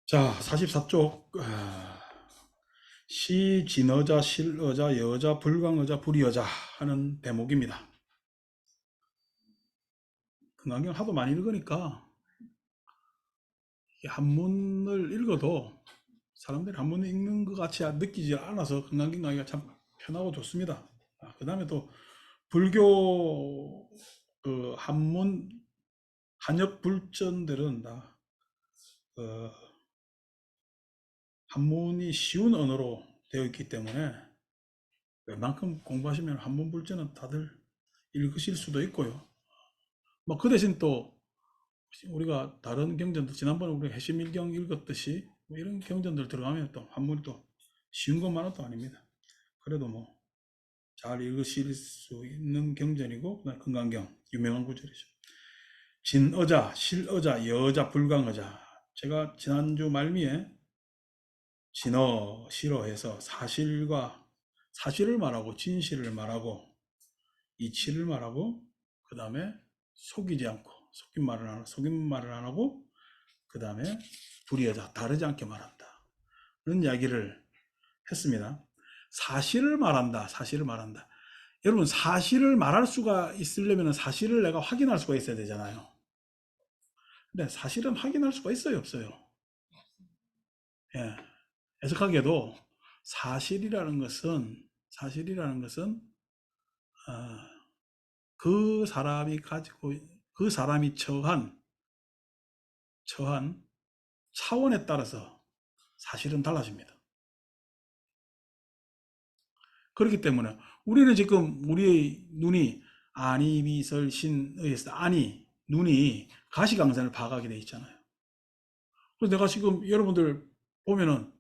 자, 44쪽. 시, 진어자, 실어자, 여자, 불광어자, 불이어자 하는 대목입니다. 금강경 하도 많이 읽으니까 이 한문을 읽어도 사람들이 한문을 읽는 것 같이 느끼지 않아서 금강경 가기가 참 편하고 좋습니다. 그 다음에 또 불교 그 한문 한역 불전들은 다 한문이 쉬운 언어로 되어 있기 때문에 웬만큼 공부하시면 한문 불전은 다들 읽으실 수도 있고요. 뭐 그 대신 또 우리가 다른 경전도 지난번에 우리 해심일경 읽었듯이 뭐 이런 경전들 들어가면 또 한문이 또 쉬운 것만은 또 아닙니다. 그래도 뭐 잘 읽으실 수 있는 경전이고, 그다음 금강경 유명한 구절이죠. 진어자, 실어자, 여자, 불강어자. 제가 지난주 말미에 진어, 실어해서 사실을 말하고 진실을 말하고 이치를 말하고 그 다음에 속이지 않고 속인 말을 안 하고 그 다음에 불이하다 다르지 않게 말한다 그런 이야기를 했습니다. 사실을 말한다. 여러분, 사실을 말할 수가 있으려면 사실을 내가 확인할 수가 있어야 되잖아요. 근데 사실은 확인할 수가 있어요, 없어요? 예. 애석하게도 사실이라는 것은 어, 그 사람이 가지고 그 사람이 처한 차원에 따라서 사실은 달라집니다. 그렇기 때문에 우리는 지금 우리의 눈이 아니 미설 신의에서 아니 눈이 가시광선을 파악하게 돼 있잖아요. 그래서 내가 지금 여러분들 보면은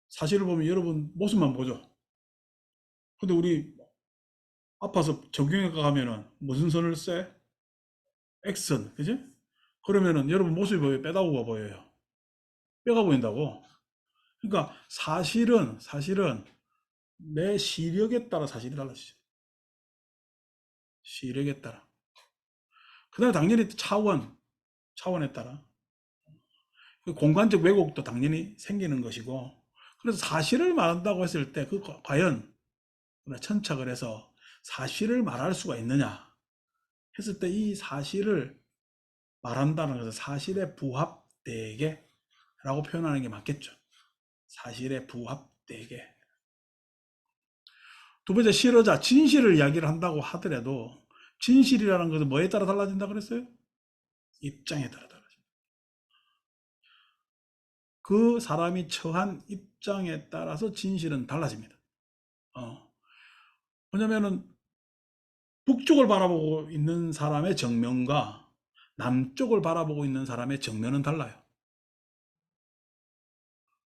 사실을 보면 여러분 모습만 보죠. 근데 우리 아파서 정형외과 가면은 무슨 선을 써? X선, 그지? 그러면은 여러분 모습이 보여요? 뼈다구가 보여요? 뼈가 보인다고? 그러니까 사실은 내 시력에 따라 사실이 달라지죠. 시력에 따라. 그 다음에 당연히 차원에 따라. 그 공간적 왜곡도 당연히 생기는 것이고. 그래서 사실을 말한다고 했을 때, 과연, 천착을 해서 사실을 말할 수가 있느냐 했을 때 이 사실을 말한다는 것은 사실에 부합되게 라고 표현하는 게 맞겠죠. 사실에 부합되게. 두 번째, 실어자, 진실을 이야기를 한다고 하더라도 진실이라는 것은 뭐에 따라 달라진다 그랬어요? 입장에 따라 달라집니다. 그 사람이 처한 입장에 따라서 진실은 달라집니다. 왜냐면은 북쪽을 바라보고 있는 사람의 정면과 남쪽을 바라보고 있는 사람의 정면은 달라요.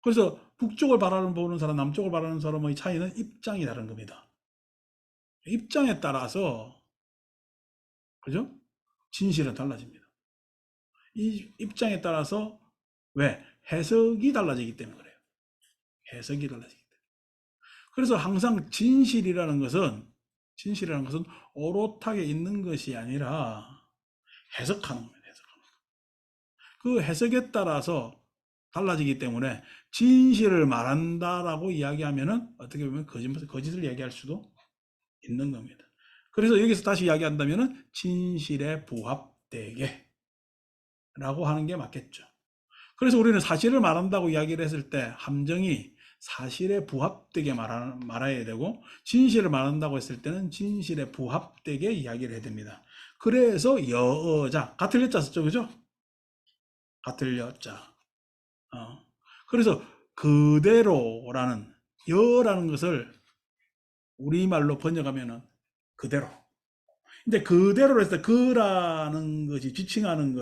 그래서 북쪽을 바라보는 사람, 남쪽을 바라보는 사람의 차이는 입장이 다른 겁니다. 입장에 따라서, 그죠? 진실은 달라집니다. 이 입장에 따라서, 왜? 해석이 달라지기 때문에 그래요. 해석이 달라지기 때문에. 그래서 항상 진실이라는 것은 오롯하게 있는 것이 아니라 해석하는 겁니다. 그 해석에 따라서 달라지기 때문에 진실을 말한다라고 이야기하면은 어떻게 보면 거짓을 이야기할 수도 있는 겁니다. 그래서 여기서 다시 이야기한다면은 진실에 부합되게 라고 하는 게 맞겠죠. 그래서 우리는 사실을 말한다고 이야기를 했을 때 함정이 사실에 부합되게 말아야 되고, 진실을 말한다고 했을 때는 진실에 부합되게 이야기를 해야 됩니다. 그래서 여자 같은 여자 썼죠, 그죠? 같은 여자. 그래서 그대로라는 여라는 것을 우리말로 번역하면은 그대로. 근데 그대로로 했을 때 그라는 것이 지치라는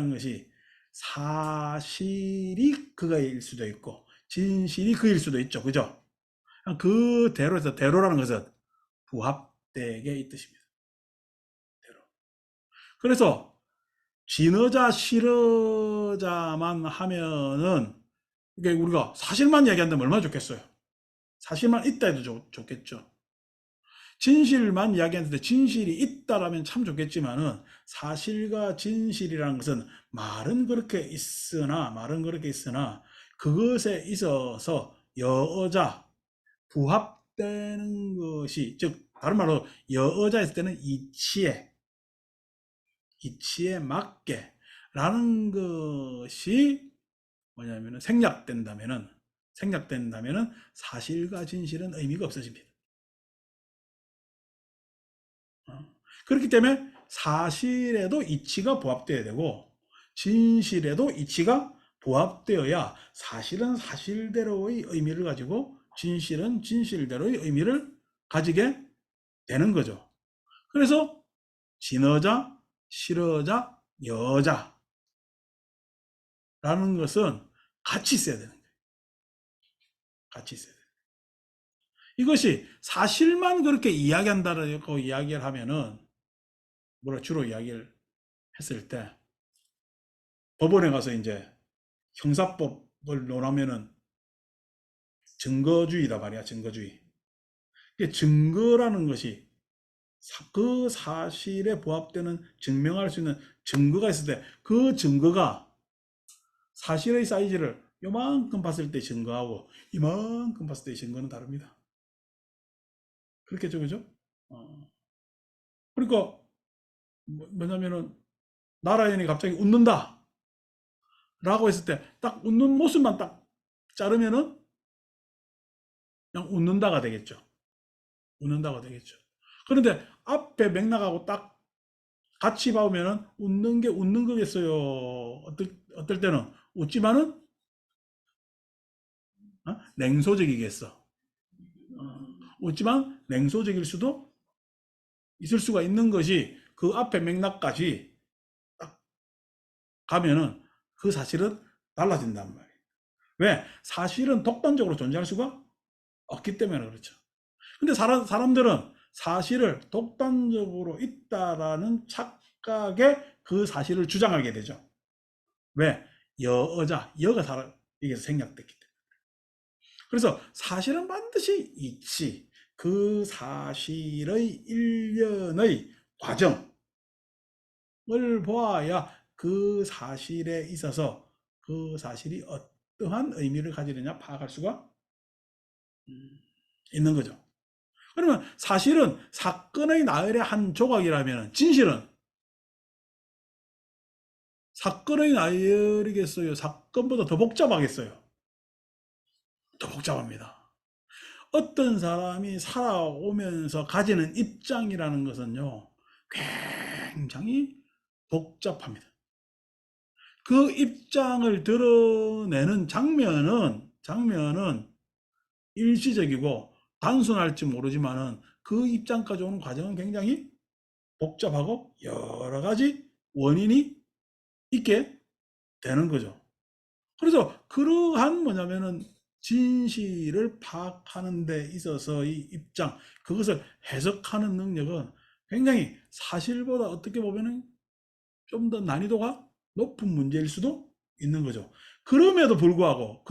것이 사실이 그가일 수도 있고 진실이 그일 수도 있죠. 그죠? 그대로 해서 대로라는 것은 부합되게 이 뜻입니다. 대로. 그래서 진어자 실어자만 하면은 이게 우리가 사실만 이야기한다면 얼마나 좋겠어요. 사실만 있다 해도 좋겠죠. 진실만 이야기하는데 진실이 있다라면 참 좋겠지만은 사실과 진실이라는 것은 말은 그렇게 있으나 그것에 있어서 여자 부합되는 것이, 즉 다른 말로 여자에 있을 때는 이치에 맞게 라는 것이 뭐냐면은 생략된다면은 사실과 진실은 의미가 없어집니다. 그렇기 때문에 사실에도 이치가 부합되어야 되고 진실에도 이치가 부합되어야 사실은 사실대로의 의미를 가지고 진실은 진실대로의 의미를 가지게 되는 거죠. 그래서 진어자, 실어자, 여자라는 것은 같이 있어야 되는 거예요. 같이 있어야 돼요. 이것이 사실만 그렇게 이야기한다고 이야기를 하면은 주로 이야기를 했을 때 법원에 가서 이제 형사법을 논하면은 증거주의다 말이야, 증거주의. 증거라는 것이 그 사실에 부합되는 증명할 수 있는 증거가 있을 때 그 증거가 사실의 사이즈를 요만큼 봤을 때 증거하고 이만큼 봤을 때 증거는 다릅니다. 그렇겠죠, 그죠? 그러니까 뭐냐면은 나라연이 갑자기 웃는다 라고 했을 때 딱 웃는 모습만 딱 자르면은 그냥 웃는다가 되겠죠. 웃는다가 되겠죠. 그런데 앞에 맥락하고 딱 같이 봐오면은 웃는 게 웃는 거겠어요. 어떨 때는 웃지만은 냉소적이겠어. 웃지만 냉소적일 수도 있을 수가 있는 것이 그 앞에 맥락까지 딱 가면은 그 사실은 달라진단 말이에요. 왜? 사실은 독단적으로 존재할 수가 없기 때문에 그렇죠. 근데 사람들은 사실을 독단적으로 있다라는 착각에 그 사실을 주장하게 되죠. 왜? 여가 이게 생략됐기 때문에. 그래서 사실은 반드시 있지. 그 사실의 일련의 과정을 보아야 그 사실에 있어서 그 사실이 어떠한 의미를 가지느냐 파악할 수가 있는 거죠. 그러면 사실은 사건의 나열의 한 조각이라면 진실은 사건의 나열이겠어요? 사건보다 더 복잡하겠어요? 더 복잡합니다. 어떤 사람이 살아오면서 가지는 입장이라는 것은요, 굉장히 복잡합니다. 그 입장을 드러내는 장면은 일시적이고 단순할지 모르지만은 그 입장까지 오는 과정은 굉장히 복잡하고 여러 가지 원인이 있게 되는 거죠. 그래서 그러한 뭐냐면은 진실을 파악하는 데 있어서의 입장, 그것을 해석하는 능력은 굉장히 사실보다 어떻게 보면은 좀 더 난이도가 높은 문제일 수도 있는 거죠. 그럼에도 불구하고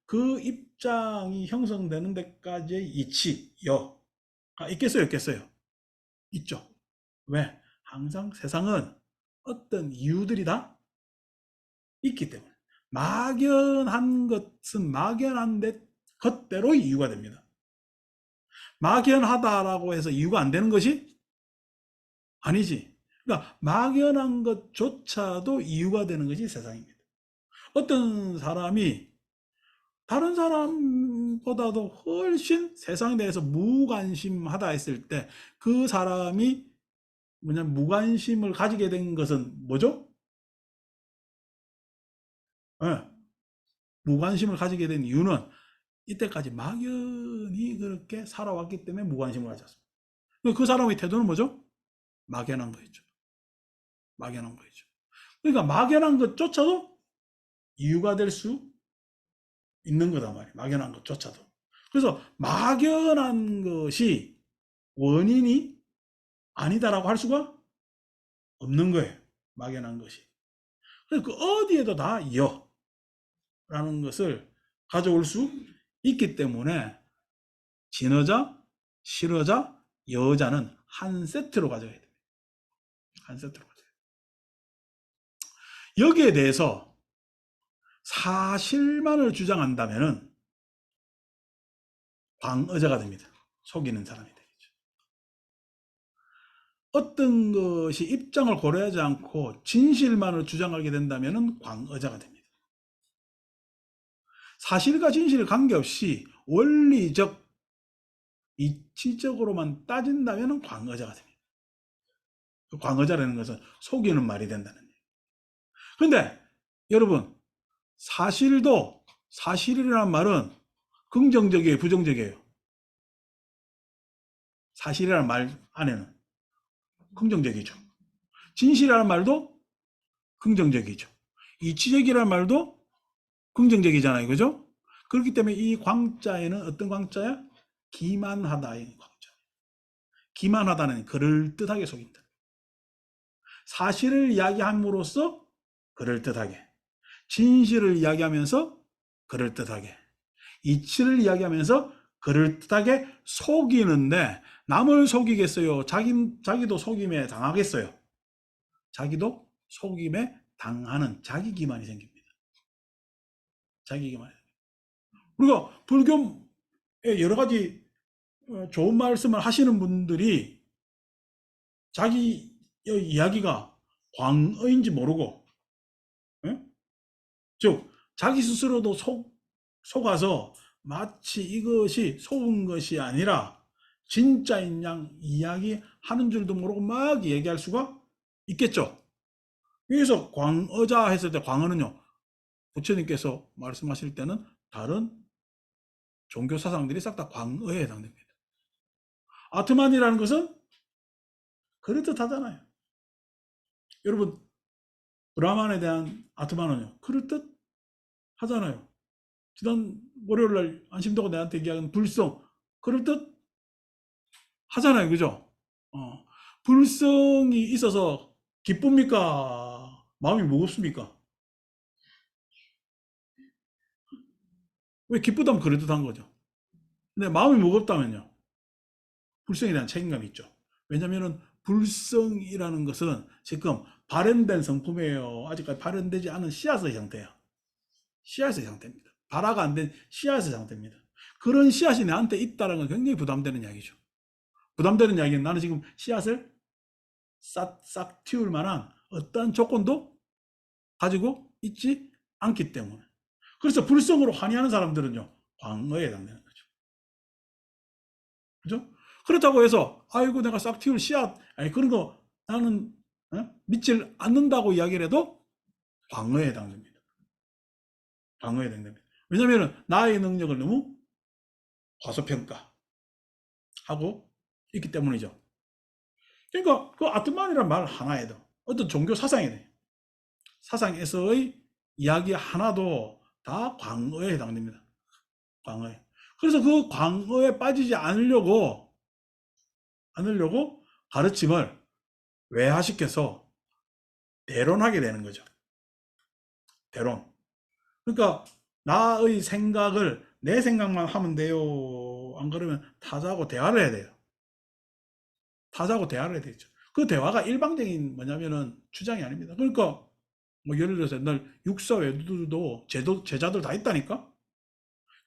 그 입장이 형성되는 데까지의 이치가 있겠어요, 없겠어요? 있죠. 왜? 항상 세상은 어떤 이유들이 다 있기 때문에. 막연한 것은 막연한 것대로 이유가 됩니다. 막연하다라고 해서 이유가 안 되는 것이 아니지. 그러니까 막연한 것조차도 이유가 되는 것이 세상입니다. 어떤 사람이 다른 사람보다도 훨씬 세상에 대해서 무관심하다 했을 때 그 사람이 무관심을 가지게 된 것은 뭐죠? 네. 무관심을 가지게 된 이유는 이때까지 막연히 그렇게 살아왔기 때문에 무관심을 가졌습니다. 그 사람의 태도는 뭐죠? 막연한 거였죠. 막연한 거였죠. 그러니까 막연한 것조차도 이유가 될 수 있는 거다 말이에요. 막연한 것조차도. 그래서 막연한 것이 원인이 아니다라고 할 수가 없는 거예요. 막연한 것이. 그래서 그 어디에도 다 여라는 것을 가져올 수 있기 때문에 진어자, 실어자, 여자는 한 세트로 가져야 됩니다. 한 세트로 가져야 돼요. 여기에 대해서 사실만을 주장한다면은 광의자가 됩니다. 속이는 사람이 되겠죠. 어떤 것이 입장을 고려하지 않고 진실만을 주장하게 된다면은 광의자가 됩니다. 사실과 진실에 관계없이 원리적 이치적으로만 따진다면 광의자가 됩니다. 광의자라는 것은 속이는 말이 된다는 얘기예요. 그런데 여러분, 사실이라는 말은 긍정적이에요, 부정적이에요? 사실이라는 말 안에는 긍정적이죠. 진실이라는 말도 긍정적이죠. 이치적이라는 말도 긍정적이잖아요, 그죠? 그렇기 때문에 이 광자에는 어떤 광자야? 기만하다의 광자. 기만하다는 그럴듯하게 속인다. 사실을 이야기함으로써 그럴듯하게, 진실을 이야기하면서 그럴듯하게, 이치를 이야기하면서 그럴듯하게 속이는데 남을 속이겠어요? 자기도 속임에 당하겠어요? 자기도 속임에 당하는 자기 기만이 생깁니다. 자기 기만. 우리가 불교에 여러 가지 좋은 말씀을 하시는 분들이 자기 이야기가 광의인지 모르고, 예? 즉 자기 스스로도 속아서 마치 이것이 속은 것이 아니라 진짜인 양 이야기하는 줄도 모르고 막 얘기할 수가 있겠죠. 여기서 광의자 했을 때 광의는요, 부처님께서 말씀하실 때는 다른 종교 사상들이 싹 다 광의에 해당됩니다. 아트만이라는 것은 그럴듯하잖아요. 여러분, 브라만에 대한 아트만은요, 그럴듯하잖아요. 지난 월요일날 안심도가 내한테 얘기하는 불성, 그럴듯하잖아요. 그죠? 불성이 있어서 기쁩니까? 마음이 무겁습니까? 왜 기쁘다면 그럴듯한 거죠. 근데 마음이 무겁다면요, 불성에 대한 책임감이 있죠. 왜냐면은 불성이라는 것은 지금 발현된 성품이에요. 아직까지 발현되지 않은 씨앗의 형태예요. 씨앗의 상태입니다. 발화가 안 된 씨앗의 상태입니다. 그런 씨앗이 나한테 있다는 건 굉장히 부담되는 이야기죠. 부담되는 이야기는 나는 지금 씨앗을 싹 틔울 만한 어떠한 조건도 가지고 있지 않기 때문에. 그래서 불성으로 환희하는 사람들은요, 광어에 해당되는 거죠. 그죠? 그렇다고 해서 아이고 내가 싹 틔울 씨앗, 아니 그런 거 나는 믿질 않는다고 이야기를 해도 광어에 해당됩니다. 광어에 해당됩니다. 왜냐하면 나의 능력을 너무 과소평가하고 있기 때문이죠. 그러니까 그 아트만이란 말 하나에도 어떤 종교 사상에서의 이야기 하나도 다 광어에 해당됩니다. 광어에. 그래서 그 광어에 빠지지 않으려고 가르침을 외화시켜서 대론하게 되는 거죠. 대론. 그러니까 나의 생각을 내 생각만 하면 돼요. 안 그러면 타자하고 대화를 해야 돼요. 타자하고 대화를 해야 되죠. 그 대화가 일방적인 뭐냐면은 주장이 아닙니다. 그러니까 뭐 예를 들어서 옛날 육사 외도도 제자들 다 있다니까.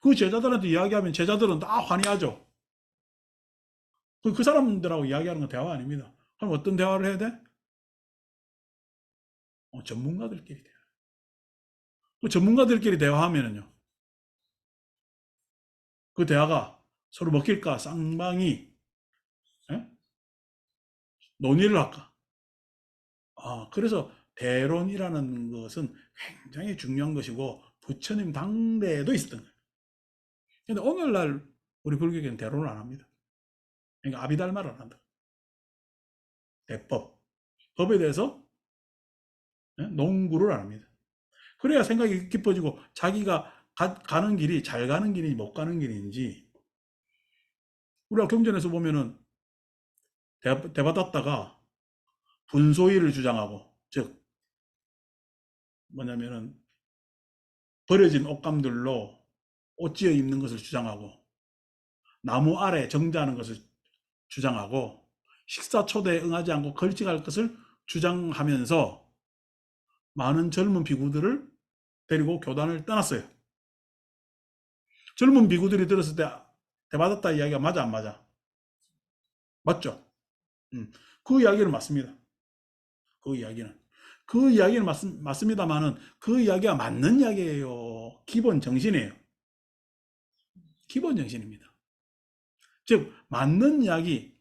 그 제자들한테 이야기하면 제자들은 다 환희하죠. 그 사람들하고 이야기하는 건 대화 아닙니다. 그럼 어떤 대화를 해야 돼? 전문가들끼리 대화. 그 전문가들끼리 대화하면은요, 그 대화가 서로 먹힐까 쌍방이 예? 논의를 할까. 그래서 대론이라는 것은 굉장히 중요한 것이고 부처님 당대에도 있었던 거예요. 근데 오늘날 우리 불교계는 대론을 안 합니다. 그러니까 아비달말을 안 한다. 대법, 법에 대해서 농구를 안 합니다. 그래야 생각이 깊어지고 자기가 가는 길이 잘 가는 길인지 못 가는 길인지. 우리가 경전에서 보면은 대받았다가 분소위를 주장하고, 즉 뭐냐면은 버려진 옷감들로 옷지어 입는 것을 주장하고 나무 아래 정자하는 것을 주장하고 식사 초대에 응하지 않고 걸직할 것을 주장하면서 많은 젊은 비구들을 데리고 교단을 떠났어요. 젊은 비구들이 들었을 때 대받았다 이야기가 맞아 안 맞아? 맞죠? 그 이야기는 맞습니다. 그 이야기는. 그 이야기는 맞습니다만은 그 이야기가 맞는 이야기예요. 기본 정신이에요. 기본 정신입니다. 즉 맞는 이야기.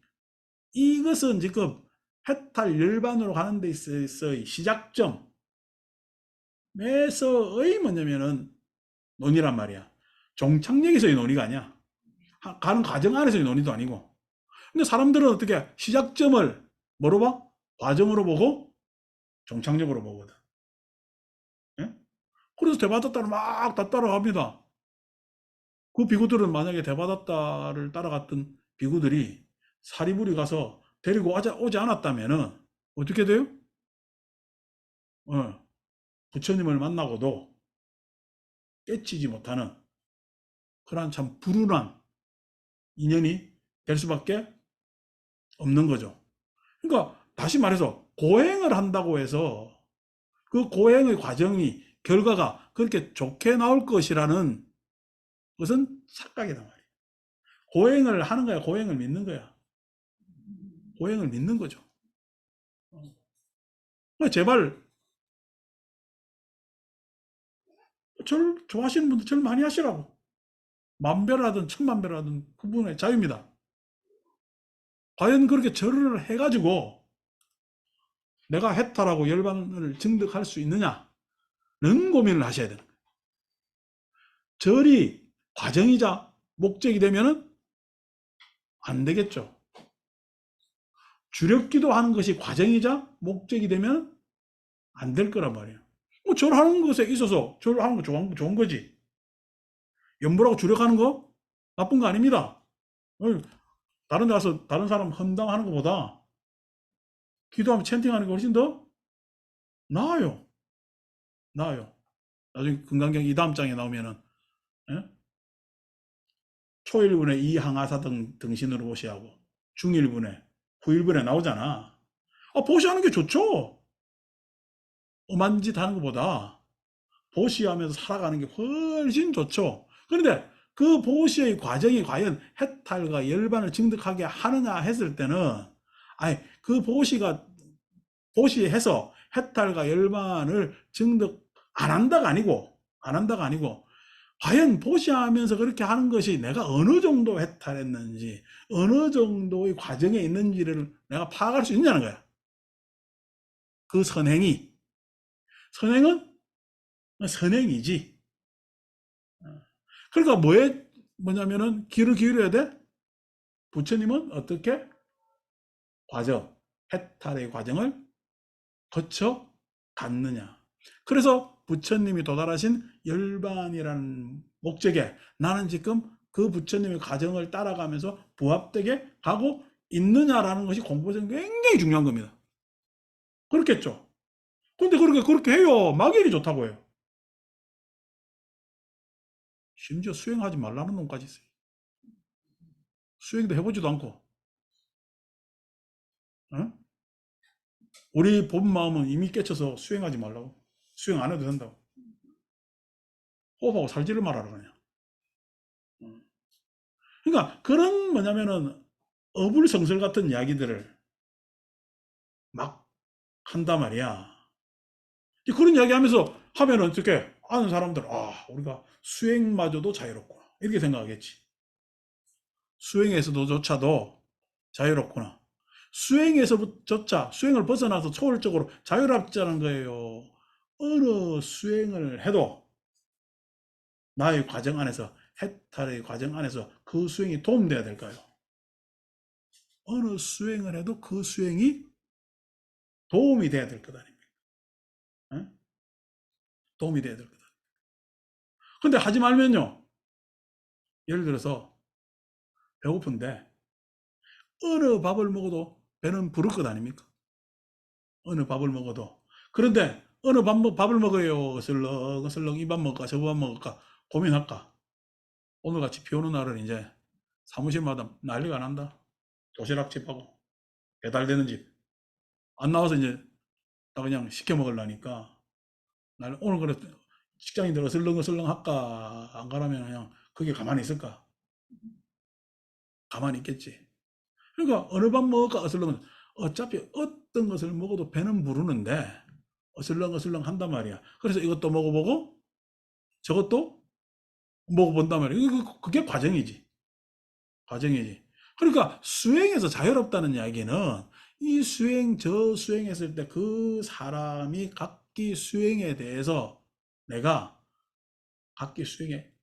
이것은 지금 해탈 열반으로 가는 데 있어서의 시작점에서의 뭐냐면은 논의란 말이야. 종착역에서의 논의가 아니야. 가는 과정 안에서의 논의도 아니고. 근데 사람들은 어떻게 시작점을 뭐로 봐? 과정으로 보고 종착역으로 보거든. 예? 그래서 대바다따를 막 다 따라갑니다. 그 비구들은 만약에 대바다따를 따라갔던 비구들이 사리불이 가서 데리고 오지 않았다면은 어떻게 돼요? 어, 부처님을 만나고도 깨치지 못하는 그러한 참 불운한 인연이 될 수밖에 없는 거죠. 그러니까 다시 말해서 고행을 한다고 해서 그 고행의 과정이 결과가 그렇게 좋게 나올 것이라는 것은 착각이단 말이에요. 고행을 하는 거야, 고행을 믿는 거야. 고행을 믿는 거죠. 그러니까 제발 절 좋아하시는 분들 절 많이 하시라고. 만배라든 천만배라든 그분의 자유입니다. 과연 그렇게 절을 해가지고 내가 해탈하고 열반을 증득할 수 있느냐는 고민을 하셔야 되는 거예요. 절이 과정이자 목적이 되면은 안 되겠죠. 주력기도 하는 것이 과정이자 목적이 되면 안 될 거란 말이에요. 뭐 절하는 것에 있어서 절하는 거 좋은 거지. 연보라고 주력하는 거 나쁜 거 아닙니다. 다른 데 가서 다른 사람 헌담하는 것보다 기도하면 찬팅하는 게 훨씬 더 나아요. 나아요. 나중에 금강경 이 다음 장에 나오면은 예? 초일분에 이항아사 등신으로 보시하고 중일분에 후일분에 나오잖아. 보시하는 게 좋죠. 엄한 짓 하는 것보다 보시하면서 살아가는 게 훨씬 좋죠. 그런데 그 보시의 과정이 과연 해탈과 열반을 증득하게 하느냐 했을 때는 아니 그 보시해서 해탈과 열반을 증득 안 한다가 아니고 과연 보시하면서 그렇게 하는 것이 내가 어느 정도 해탈했는지 어느 정도의 과정에 있는지를 내가 파악할 수 있냐는 거야. 그 선행은 선행이지. 그러니까 뭐냐면은 귀를 기울여야 돼? 부처님은 어떻게 해탈의 과정을 거쳐 갔느냐. 그래서 부처님이 도달하신 열반이라는 목적에 나는 지금 그 부처님의 과정을 따라가면서 부합되게 가고 있느냐라는 것이 공부에서는 굉장히 중요한 겁니다. 그렇겠죠. 근데 그렇게 해요. 막연히 좋다고 해요. 심지어 수행하지 말라는 놈까지 있어요. 수행도 해보지도 않고. 어? 우리 본 마음은 이미 깨쳐서 수행하지 말라고. 수행 안 해도 된다고. 호흡하고 살지를 말하라 그냥. 그러니까 그런 뭐냐면은 어불성설 같은 이야기들을 막 한단 말이야. 그런 이야기 하면서 하면은 어떻게 아는 사람들 우리가 수행마저도 자유롭구나 이렇게 생각하겠지. 수행에서도조차도 자유롭구나. 수행에서조차 수행을 벗어나서 초월적으로 자유롭자는 거예요. 어느 수행을 해도 나의 과정 안에서 해탈의 과정 안에서 그 수행이 도움돼야 될까요? 어느 수행을 해도 그 수행이 도움이 돼야 될 것 아닙니까? 에? 도움이 돼야 될 거다. 근데 하지 말면요. 예를 들어서 배고픈데 어느 밥을 먹어도 배는 부를 것 아닙니까? 어느 밥을 먹어도. 그런데 어느 밥을 먹어요. 어슬렁어슬렁 이 밥 먹을까 저 밥 먹을까 고민할까? 오늘같이 비 오는 날은 이제 사무실마다 난리가 난다. 도시락집하고 배달되는 집. 안 나와서 이제 다 그냥 시켜 먹으려니까. 오늘 그래 직장인들 어슬렁어슬렁 할까 안 가라면 그냥 거기 가만히 있을까? 가만히 있겠지. 그러니까 어느 밥 먹을까 어슬렁. 어차피 어떤 것을 먹어도 배는 부르는데 어슬렁어슬렁 한단 말이야. 그래서 이것도 먹어보고 저것도 먹어본단 말이야. 그게 과정이지. 과정이지. 그러니까 수행에서 자유롭다는 이야기는 이 수행 저 수행했을 때 그 사람이 각기 수행에 대해서 내가 각기 수행의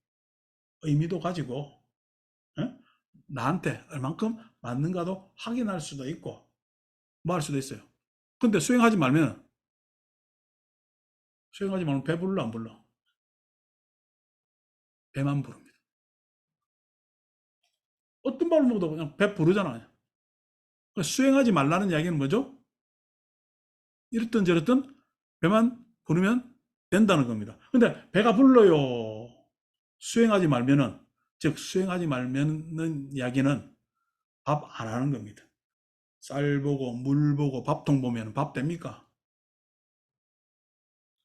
의미도 가지고 나한테 얼만큼 맞는가도 확인할 수도 있고 뭐 할 수도 있어요. 근데 수행하지 말면 배 불러 안 불러? 배만 부릅니다. 어떤 밥을 먹어도 그냥 배 부르잖아요. 그러니까 수행하지 말라는 이야기는 뭐죠? 이렇든 저렇든 배만 부르면 된다는 겁니다. 근데 배가 불러요. 수행하지 말면은, 즉 수행하지 말면은 이야기는 밥 안 하는 겁니다. 쌀 보고 물 보고 밥통 보면 밥 됩니까?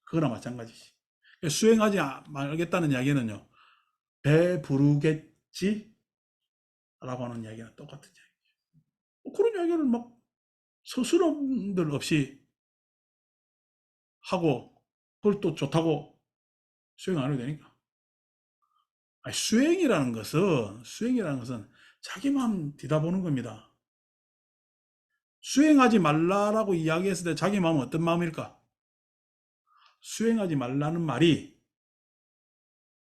그거나 마찬가지지. 수행하지 말겠다는 이야기는요. 배 부르겠지? 라고 하는 이야기는 똑같은 이야기. 그런 이야기를 막 서스럼들 없이 하고 그걸 또 좋다고 수행 안 해도 되니까. 아니, 수행이라는 것은 자기 마음 뒤다보는 겁니다. 수행하지 말라라고 이야기했을 때 자기 마음은 어떤 마음일까? 수행하지 말라는 말이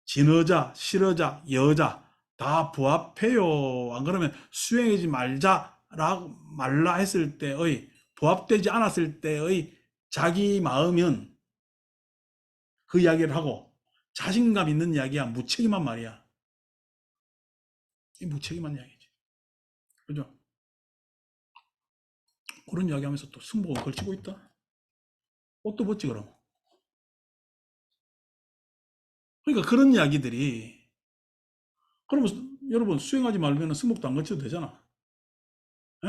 진어자, 실어자, 여자 다 부합해요. 안 그러면 수행하지 말라 했을 때의 부합되지 않았을 때의 자기 마음은 그 이야기를 하고 자신감 있는 이야기야. 무책임한 말이야. 이 무책임한 이야기지. 그죠? 그런 이야기 하면서 또 승복을 걸치고 있다. 옷도 벗지 그럼. 그러니까 그런 이야기들이 그러면 여러분 수행하지 말면 승복도 안 걸쳐도 되잖아. 에?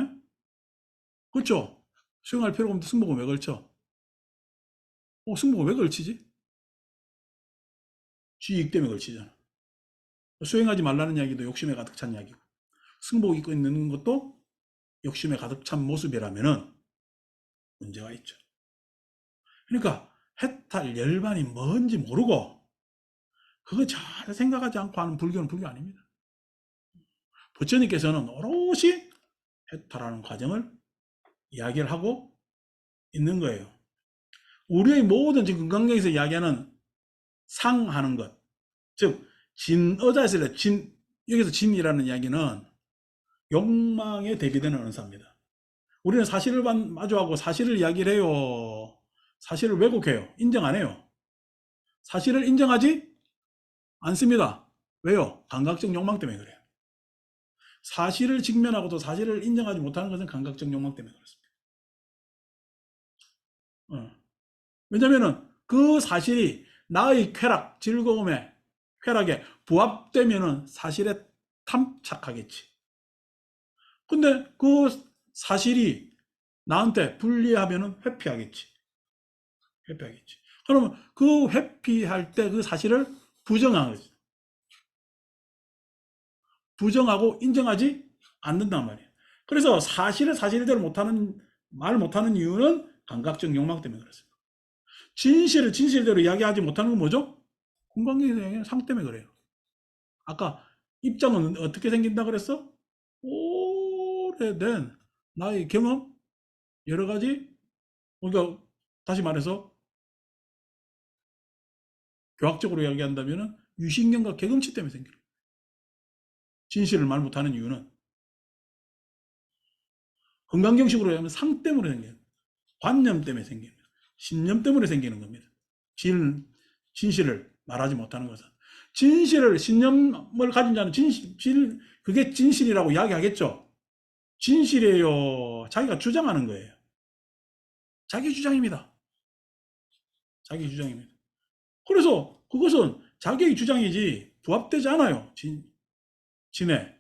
그렇죠? 수행할 필요가 없는데 승복은 왜 걸쳐? 승복은 왜 걸치지? 지익 때문에 걸치잖아. 수행하지 말라는 이야기도 욕심에 가득 찬 이야기고 승복 입고 있는 것도 욕심에 가득 찬 모습이라면은 문제가 있죠. 그러니까 해탈 열반이 뭔지 모르고 그거 잘 생각하지 않고 하는 불교는 불교 아닙니다. 부처님께서는 오롯이 해탈하는 과정을 이야기를 하고 있는 거예요. 우리의 모든 지금 건강에서 이야기하는 상하는 것, 즉 진어자에서 여기서 진이라는 이야기는 욕망에 대비되는 언사입니다. 우리는 사실을 마주하고 사실을 이야기를 해요. 사실을 왜곡해요. 인정 안 해요. 사실을 인정하지 않습니다. 왜요? 감각적 욕망 때문에 그래요. 사실을 직면하고도 사실을 인정하지 못하는 것은 감각적 욕망 때문에 그렇습니다. 왜냐면은 그 사실이 나의 쾌락, 쾌락에 부합되면은 사실에 탐착하겠지. 근데 그 사실이 나한테 불리하면은 회피하겠지. 회피하겠지. 그러면 그 회피할 때 그 사실을 부정하는 거지. 부정하고 인정하지 않는단 말이에요. 그래서 사실을 사실대로 말 못하는 이유는 감각적 욕망 때문에 그렇습니다. 진실을 진실대로 이야기하지 못하는 건 뭐죠? 건강의 상 때문에 그래요. 아까 입장은 어떻게 생긴다 그랬어? 오래된 나의 경험, 여러 가지, 그러니까 다시 말해서 교학적으로 이야기한다면 유신경과 개금치 때문에 생겨요. 진실을 말 못하는 이유는 건강경식으로 하면 상 때문에 생겨요. 관념 때문에 생깁니다. 신념 때문에 생기는 겁니다. 진실을 말하지 못하는 것은. 신념을 가진 자는 그게 진실이라고 이야기하겠죠. 진실이에요. 자기가 주장하는 거예요. 자기 주장입니다. 자기 주장입니다. 그래서 그것은 자기의 주장이지 부합되지 않아요. 진에.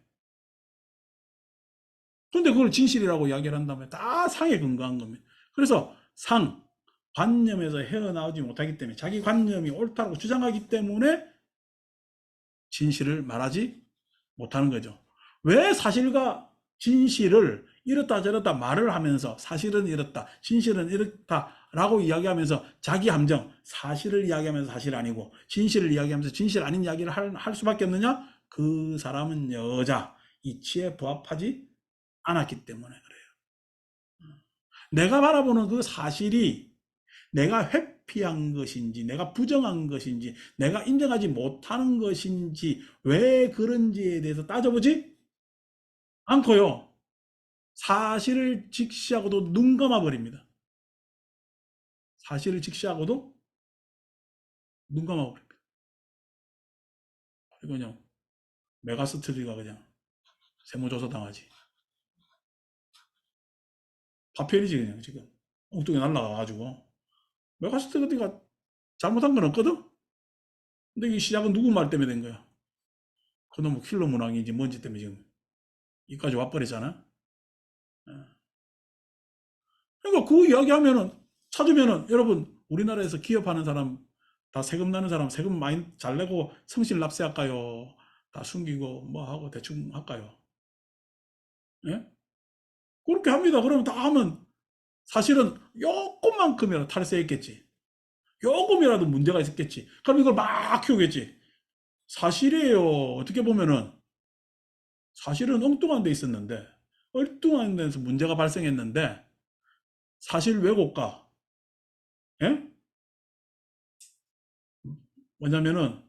근데 그걸 진실이라고 이야기를 한다면 다 상에 근거한 겁니다. 그래서 관념에서 헤어나오지 못하기 때문에 자기 관념이 옳다고 주장하기 때문에 진실을 말하지 못하는 거죠. 왜 사실과 진실을 이렇다 저렇다 말을 하면서 사실은 이렇다, 진실은 이렇다라고 이야기하면서 자기 함정, 사실을 이야기하면서 사실 아니고 진실을 이야기하면서 진실 아닌 이야기를 할 수밖에 없느냐? 그 사람은 여자, 이치에 부합하지 않았기 때문에 그래요. 내가 바라보는 그 사실이 내가 회피한 것인지, 내가 부정한 것인지, 내가 인정하지 못하는 것인지, 왜 그런지에 대해서 따져보지 않고요. 사실을 직시하고도 눈 감아버립니다. 사실을 직시하고도 눈 감아버립니다. 그리고 그냥 메가스터디가 그냥 세무조사 당하지. 파편이지 그냥 지금. 엉뚱이 날라가가지고. 메가스터디가 잘못한 건 없거든? 근데 이 시작은 누구 말 때문에 된 거야? 그놈의 킬러 문항인지 뭔지 때문에 지금 이까지 와버렸잖아. 그러니까 그 이야기하면은 찾으면은 여러분 우리나라에서 기업하는 사람 다 세금 나는 사람 세금 많이 잘 내고 성실 납세할까요? 다 숨기고 뭐 하고 대충 할까요? 예? 그렇게 합니다. 그러면 다 하면 사실은 요것만큼이라도 탈세했겠지. 요금이라도 문제가 있었겠지. 그럼 이걸 막 키우겠지. 사실이에요. 어떻게 보면은 사실은 엉뚱한 데 있었는데 엉뚱한 데서 문제가 발생했는데 사실 왜곡가 예? 뭐냐면은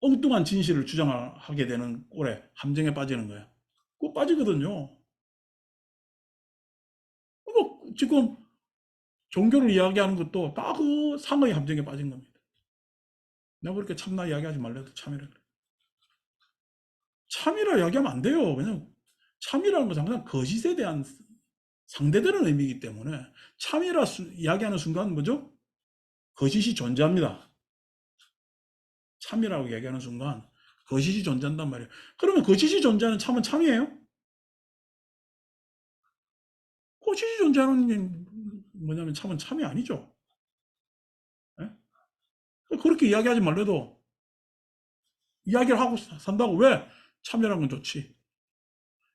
엉뚱한 진실을 주장하게 되는 꼴에 함정에 빠지는 거야. 그거 빠지거든요. 뭐 지금 종교를 이야기하는 것도 다 그 상의 함정에 빠진 겁니다. 내가 그렇게 참나 이야기하지 말래도 참이라 그래. 참이라 이야기하면 안 돼요. 왜냐면 참이라는 것은 항상 거짓에 대한 상대되는 의미이기 때문에 참이라 이야기하는 순간 뭐죠? 거짓이 존재합니다. 참이라고 이야기하는 순간 거짓이 존재한단 말이에요. 그러면 거짓이 존재하는 참은 참이에요? 거짓이 존재하는 게 뭐냐면 참은 참이 아니죠. 예? 그렇게 이야기하지 말래도 이야기를 하고 산다고. 왜? 참여란 건 좋지.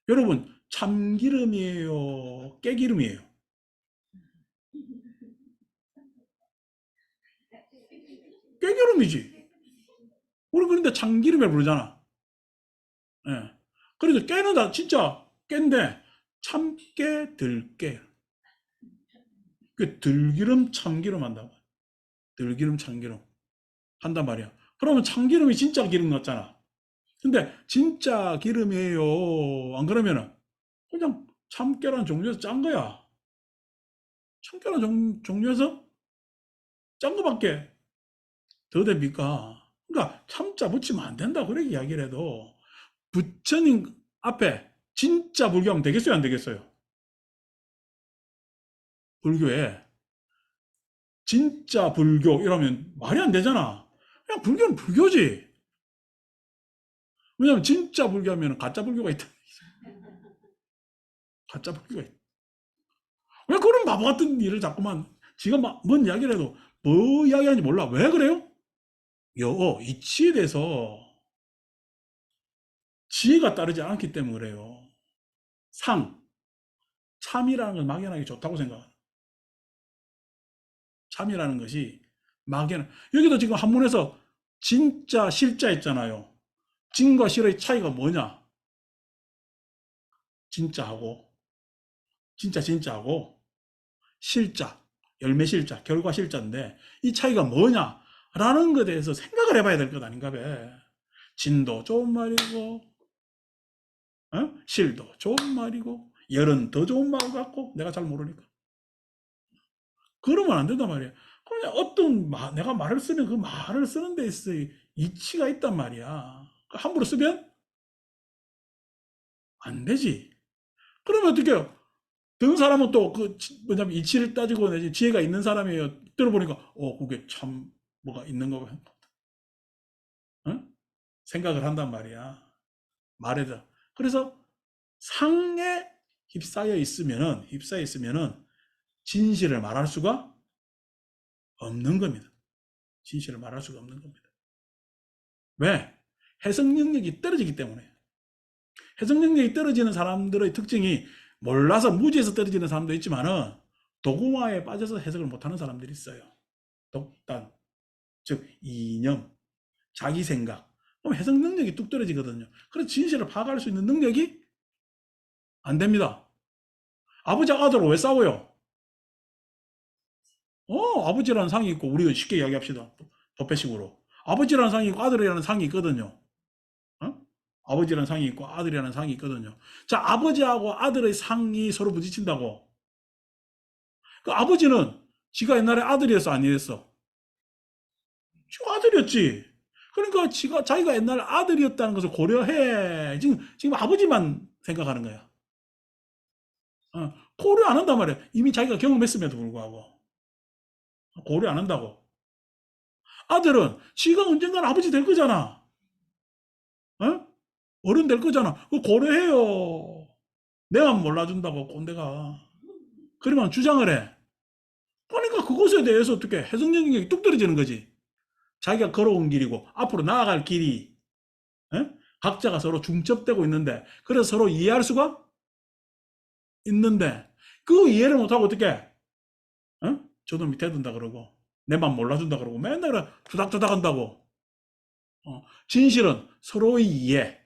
여러분 참기름이에요? 깨기름이에요? 깨기름이지. 우리 그런데 참기름에 부르잖아. 예. 그래서 깨는 다 진짜 깨인데 참깨 들깨 그 들기름 참기름 한다고. 들기름 참기름 한단 말이야. 그러면 참기름이 진짜 기름 같잖아. 근데 진짜 기름이에요 안 그러면은 그냥 참깨라는 종류에서 짠 거야. 참깨라는 종류에서 짠 거밖에 더 됩니까? 그러니까 참자 붙이면 안 된다 그렇게 이야기를 해도 부처님 앞에 진짜 불교하면 되겠어요 안 되겠어요? 불교에 진짜 불교 이러면 말이 안 되잖아. 그냥 불교는 불교지. 왜냐면 진짜 불교하면 가짜 불교가 있다. 가짜 불교가 있다. 왜 그런 바보 같은 일을 자꾸만 지가 뭔 이야기를 해도 뭐 이야기하는지 몰라. 왜 그래요? 이치에 대해서 지혜가 따르지 않기 때문에 그래요. 상, 참이라는 걸 막연하게 좋다고 생각하는. 참이라는 것이 막연. 여기도 지금 한문에서 진짜 실자 있잖아요. 진과 실의 차이가 뭐냐? 진짜하고 진짜하고 실자, 열매 실자, 결과 실자인데 이 차이가 뭐냐라는 것에 대해서 생각을 해봐야 될 것 아닌가 봐. 진도 좋은 말이고 실도 좋은 말이고 열은 더 좋은 말 같고 내가 잘 모르니까 그러면 안 된단 말이야. 그냥 내가 말을 쓰면 그 말을 쓰는 데 있어 이치가 있단 말이야. 함부로 쓰면 안 되지. 그러면 어떻게 해요? 듣는 사람은 또 뭐냐면 이치를 따지고 내지 지혜가 있는 사람이에요. 들어보니까 그게 참 뭐가 있는 거 어? 생각을 한단 말이야. 말에다. 그래서 상에 휩싸여 있으면은 진실을 말할 수가 없는 겁니다. 진실을 말할 수가 없는 겁니다. 왜? 해석 능력이 떨어지기 때문에. 해석 능력이 떨어지는 사람들의 특징이 몰라서 무지해서 떨어지는 사람도 있지만은 도구화에 빠져서 해석을 못하는 사람들이 있어요. 독단, 즉 이념, 자기 생각. 그럼 해석 능력이 뚝 떨어지거든요. 그래서 진실을 파악할 수 있는 능력이 안 됩니다. 아버지와 아들은 왜 싸워요? 아버지라는 상이 있고, 우리가 쉽게 이야기합시다. 법배식으로. 아버지라는 상이 있고 아들이라는 상이 있거든요. 어? 아버지라는 상이 있고 아들이라는 상이 있거든요. 자, 아버지하고 아들의 상이 서로 부딪힌다고. 그 아버지는 지가 옛날에 아들이었어, 아니었어? 지가 아들이었지. 그러니까 자기가 옛날에 아들이었다는 것을 고려해. 지금 아버지만 생각하는 거야. 고려 안 한단 말이야. 이미 자기가 경험했음에도 불구하고. 고려 안 한다고. 아들은 지가 언젠가는 아버지 될 거잖아. 어? 어른 될 거잖아. 그거 고려해요. 내가 몰라준다고 꼰대가. 그러면 주장을 해. 그러니까 그것에 대해서 어떻게 해석 능력이 뚝 떨어지는 거지. 자기가 걸어온 길이고 앞으로 나아갈 길이 각자가 서로 중첩되고 있는데 그래서 서로 이해할 수가 있는데 그 이해를 못하고 어떻게 저도 밑에 둔다 그러고 내 맘 몰라준다 그러고 맨날 투닥투닥 한다고. 진실은 서로의 이해.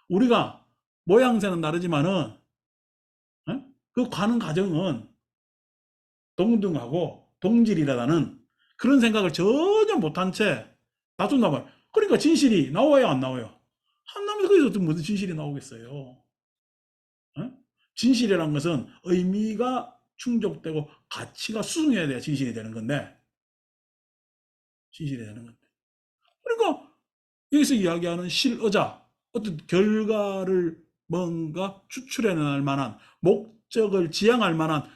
우리가 모양새는 다르지만은 그 가는 과정은 동등하고 동질이라는 그런 생각을 전혀 못한 채 놔둔단 말이야. 그러니까 진실이 나와요, 안 나와요? 안 나오면 거기서 무슨 진실이 나오겠어요? 진실이라는 것은 의미가 충족되고 가치가 수중해야 돼야 진실이 되는 건데, 진실이 되는 건데. 그러니까 여기서 이야기하는 실의자, 어떤 결과를 뭔가 추출해낼 만한 목적을 지향할 만한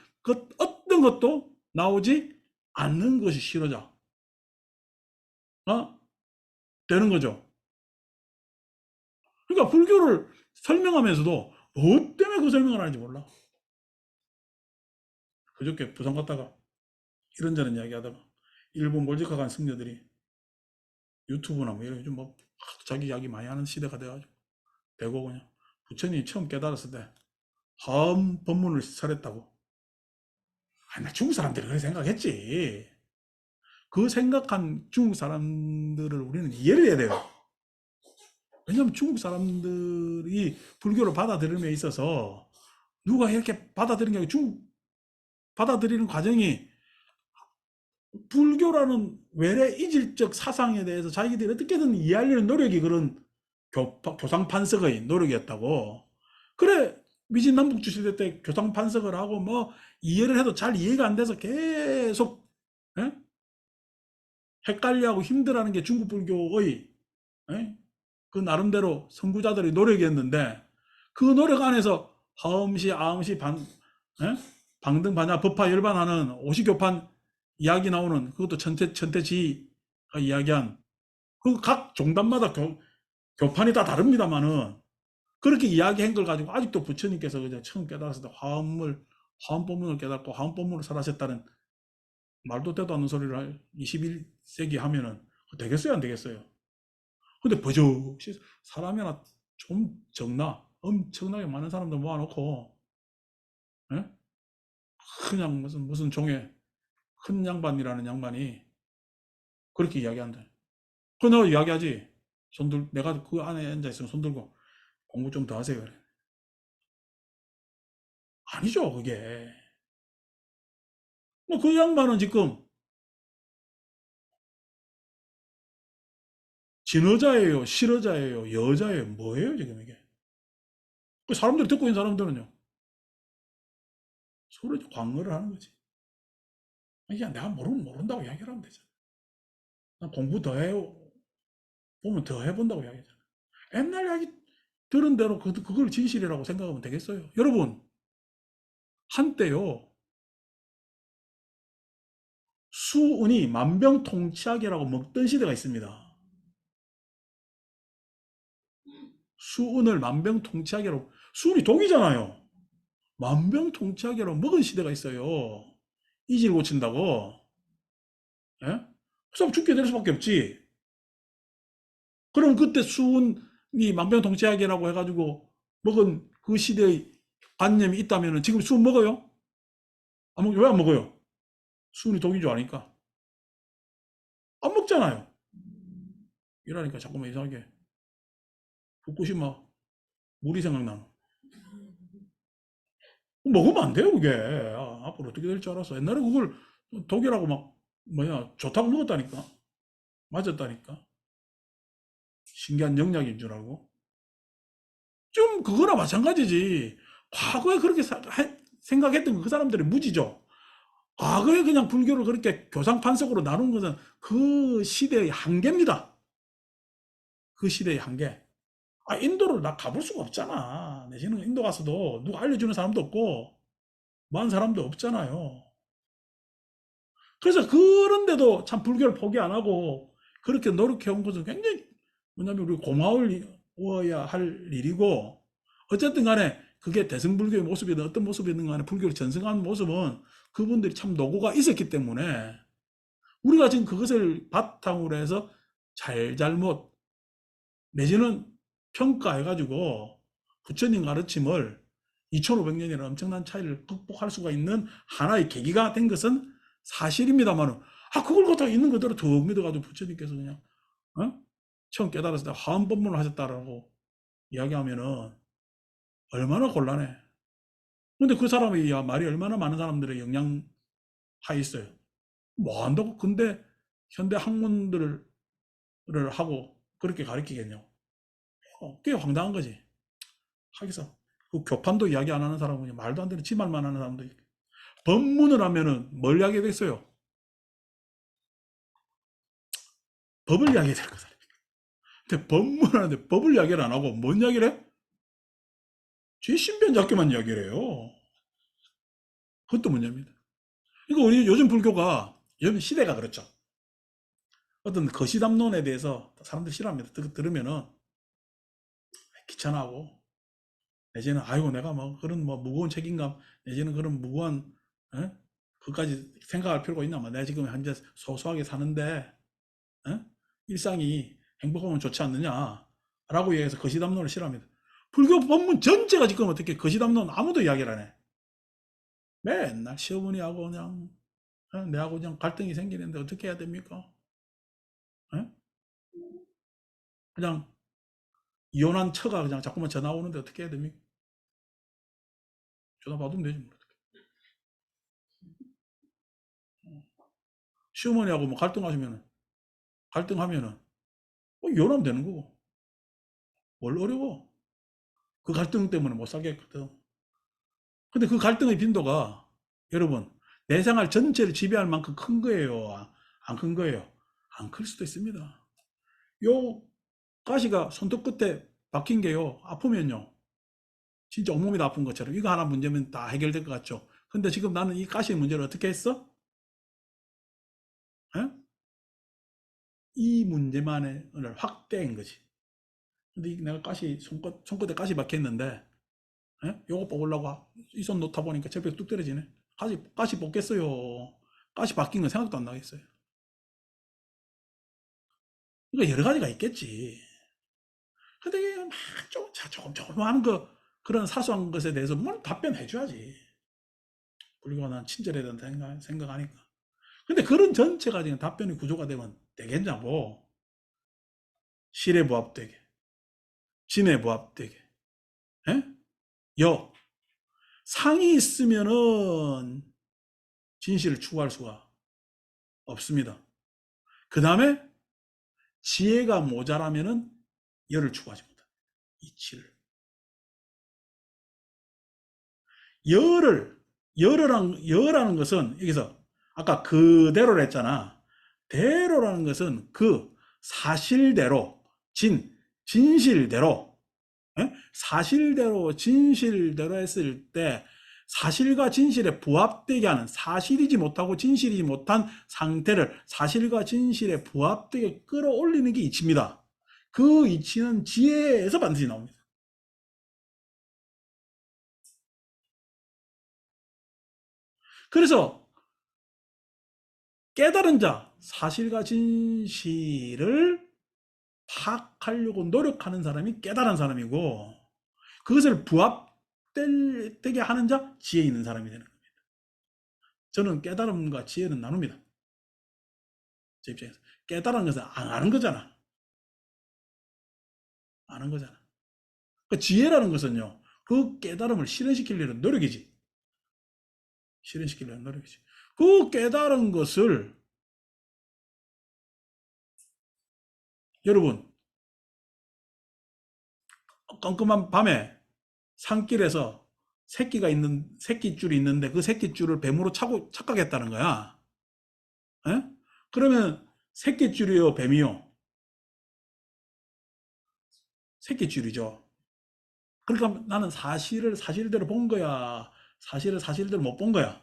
어떤 것도 나오지 않는 것이 실의자. 되는 거죠. 그러니까 불교를 설명하면서도 뭐 때문에 그 설명을 하는지 몰라. 그저께 부산 갔다가 이런저런 이야기하다가 일본 몰디카간 승려들이 유튜브나 뭐 이런 요즘 뭐 자기 이야기 많이 하는 시대가 돼가지고 대고 그냥 부처님이 처음 깨달았을 때 화엄 법문을 설했다고. 나 중국 사람들이 그렇게 생각했지. 그 생각한 중국 사람들을 우리는 이해를 해야 돼요. 왜냐하면 중국 사람들이 불교를 받아들임에 있어서 누가 이렇게 받아들인 게 아니고 중국 받아들이는 과정이 불교라는 외래 이질적 사상에 대해서 자기들이 어떻게든 이해하려는 노력이 그런 교상판석의 노력이었다고. 그래 미진남북주시대 때 교상판석을 하고 뭐 이해를 해도 잘 이해가 안 돼서 계속 헷갈려하고 힘들어하는 게 중국 불교의 그 나름대로 선구자들의 노력이었는데 그 노력 안에서 하음시 아음시 방등 반야 법화 열반하는 오시교판 이야기 나오는 그것도 천태지가 이야기한 그 각 종단마다 교판이 다 다릅니다만은 그렇게 이야기한 걸 가지고 아직도 부처님께서 그냥 처음 깨달았을 때 화엄법문을 깨닫고 화엄법문을 설하셨다는 말도 되도 않는 소리를 21세기 하면은 되겠어요 안 되겠어요? 근데 버젓이 사람이 하나 좀 적나 엄청나게 많은 사람들 모아놓고 그냥 무슨 종의 큰 양반이라는 양반이 그렇게 이야기한다. 너 이야기하지. 내가 그 안에 앉아있으면 손 들고 공부 좀 더 하세요. 그래. 아니죠, 그게. 뭐 그 양반은 지금 진여자예요, 실여자예요, 여자예요, 뭐예요, 지금 이게. 그 사람들이 듣고 있는 사람들은요, 서로 광어를 하는 거지. 야, 내가 모른다고 이야기를 하면 되잖아. 나 공부 더 해요. 보면 더 해본다고 이야기하잖아. 옛날 이야기 들은 대로 그걸 진실이라고 생각하면 되겠어요. 여러분, 한때요, 수은이 만병통치약이라고 먹던 시대가 있습니다. 수은을 만병통치하게로, 수은이 독이잖아요. 만병통치하게로 먹은 시대가 있어요. 이질 고친다고. 예? 그래서 죽게 될 수밖에 없지. 그럼 그때 수은이 만병통치약이라고 해가지고 먹은 그 시대의 관념이 있다면 지금 수은 먹어요? 왜 안 먹어요? 수은이 독인 줄 아니까. 안 먹잖아요. 이러니까 자꾸만 이상하게 후쿠시마 물이 생각나는. 먹으면 안 돼요, 그게. 앞으로 어떻게 될 줄 알았어. 옛날에 그걸 독이라고 막, 좋다고 먹었다니까. 맞았다니까. 신기한 영약인 줄 알고. 좀 그거나 마찬가지지. 과거에 그렇게 생각했던 그 사람들이 무지죠. 과거에 그냥 불교를 그렇게 교상판석으로 나눈 것은 그 시대의 한계입니다. 그 시대의 한계. 인도를 나 가볼 수가 없잖아. 내지는 인도 가서도 누가 알려주는 사람도 없고, 뭐 하는 사람도 없잖아요. 그래서 그런데도 참 불교를 포기 안 하고 그렇게 노력해온 것은 굉장히, 뭐냐면 우리 고마워야 할 일이고, 어쨌든 간에 그게 대승불교의 모습이든 어떤 모습이든 간에 불교를 전승한 모습은 그분들이 참 노고가 있었기 때문에 우리가 지금 그것을 바탕으로 해서 잘잘못 내지는 평가해가지고 부처님 가르침을 2500년이라는 엄청난 차이를 극복할 수가 있는 하나의 계기가 된 것은 사실입니다만, 그걸 갖다가 있는 그대로 더 믿어가지고 부처님께서 그냥 처음 깨달았을 때 화엄법문을 하셨다라고 이야기하면은 얼마나 곤란해. 근데 그 사람이 말이 얼마나 많은 사람들의 영향하에 있어요. 뭐 한다고 근데 현대 학문들을 하고 그렇게 가르치겠냐고. 꽤 황당한 거지. 하기서 그 교판도 이야기 안 하는 사람은 말도 안 되는 지 말만 하는 사람도 있고. 법문을 하면은 뭘 이야기하게 됐어요? 법을 이야기해야 될 거다. 근데 법문을 하는데 법을 이야기를 안 하고 뭔 이야기를 해? 제 신변 잡기만 이야기를 해요. 그것도 문제입니다. 그러니까 우리 요즘 불교가, 요즘 시대가 그렇죠. 어떤 거시담론에 대해서 사람들이 싫어합니다. 들으면은 귀찮아하고, 내지는 아이고 내가 뭐 그런 뭐 무거운 책임감, 내지는 그런 무거운, 그까지 생각할 필요가 있나? 내가 지금 현재 소소하게 사는데 일상이 행복하면 좋지 않느냐? 라고 얘기해서 거시담론을 싫어합니다. 불교 법문 전체가 지금 어떻게 거시담론 아무도 이야기를 안 해. 맨날 시어머니하고 그냥 내하고 그냥 갈등이 생기는데 어떻게 해야 됩니까? 그냥 이혼한 처가 그냥 자꾸만 전화 오는데 어떻게 해야 됩니까? 전화 받으면 되지 뭐. 시어머니하고 뭐 갈등하면은 이혼하면 되는 거고. 뭘 어려워? 그 갈등 때문에 못 살겠거든. 근데 그 갈등의 빈도가 여러분 내 생활 전체를 지배할 만큼 큰 거예요? 안 큰 거예요? 안 클 수도 있습니다. 요 가시가 손톱 끝에 박힌 게요, 아프면요 진짜 온몸이 다 아픈 것처럼 이거 하나 문제면 다 해결될 것 같죠. 근데 지금 나는 이 가시의 문제를 어떻게 했어? 에? 이 문제만을 확대한 거지. 근데 내가 가시 손끝에 가시 박혔는데 요거 뽑으려고 이 손 놓다 보니까 절벽 뚝 떨어지네. 가시 뽑겠어요? 가시 바뀐 건 생각도 안 나겠어요. 그러니까 여러 가지가 있겠지. 근데 이게 막 조금 하는 그런 사소한 것에 대해서 뭘 답변해 줘야지. 불교가 난 친절해야 된다 생각하니까. 근데 그런 전체가 지금 답변의 구조가 되면 되겠냐고. 실에 부합되게, 진에 부합되게. 에? 상이 있으면은 진실을 추구할 수가 없습니다. 그 다음에 지혜가 모자라면은 열을 추구하지 못한다. 이치를. 열하는 것은 여기서 아까 그대로를 했잖아. 대로라는 것은 그 사실대로, 진실대로, 사실대로, 진실대로 했을 때 사실과 진실에 부합되게 하는, 사실이지 못하고 진실이지 못한 상태를 사실과 진실에 부합되게 끌어올리는 게 이치입니다. 그 이치는 지혜에서 반드시 나옵니다. 그래서 깨달은 자, 사실과 진실을 파악하려고 노력하는 사람이 깨달은 사람이고, 그것을 부합되게 하는 자, 지혜 있는 사람이 되는 겁니다. 저는 깨달음과 지혜는 나눕니다. 제 입장에서. 깨달은 것은 안 아는 거잖아. 아는 거잖아. 그 지혜라는 것은요, 그 깨달음을 실현시키려는 노력이지. 실현시키려는 노력이지. 그 깨달은 것을 여러분 깜깜한 밤에 산길에서 새끼줄이 있는데 그 새끼줄을 뱀으로 착각했다는 거야. 에? 그러면 새끼줄이요, 뱀이요? 새끼줄이죠. 그러니까 나는 사실을 사실대로 본 거야, 사실을 사실대로 못 본 거야.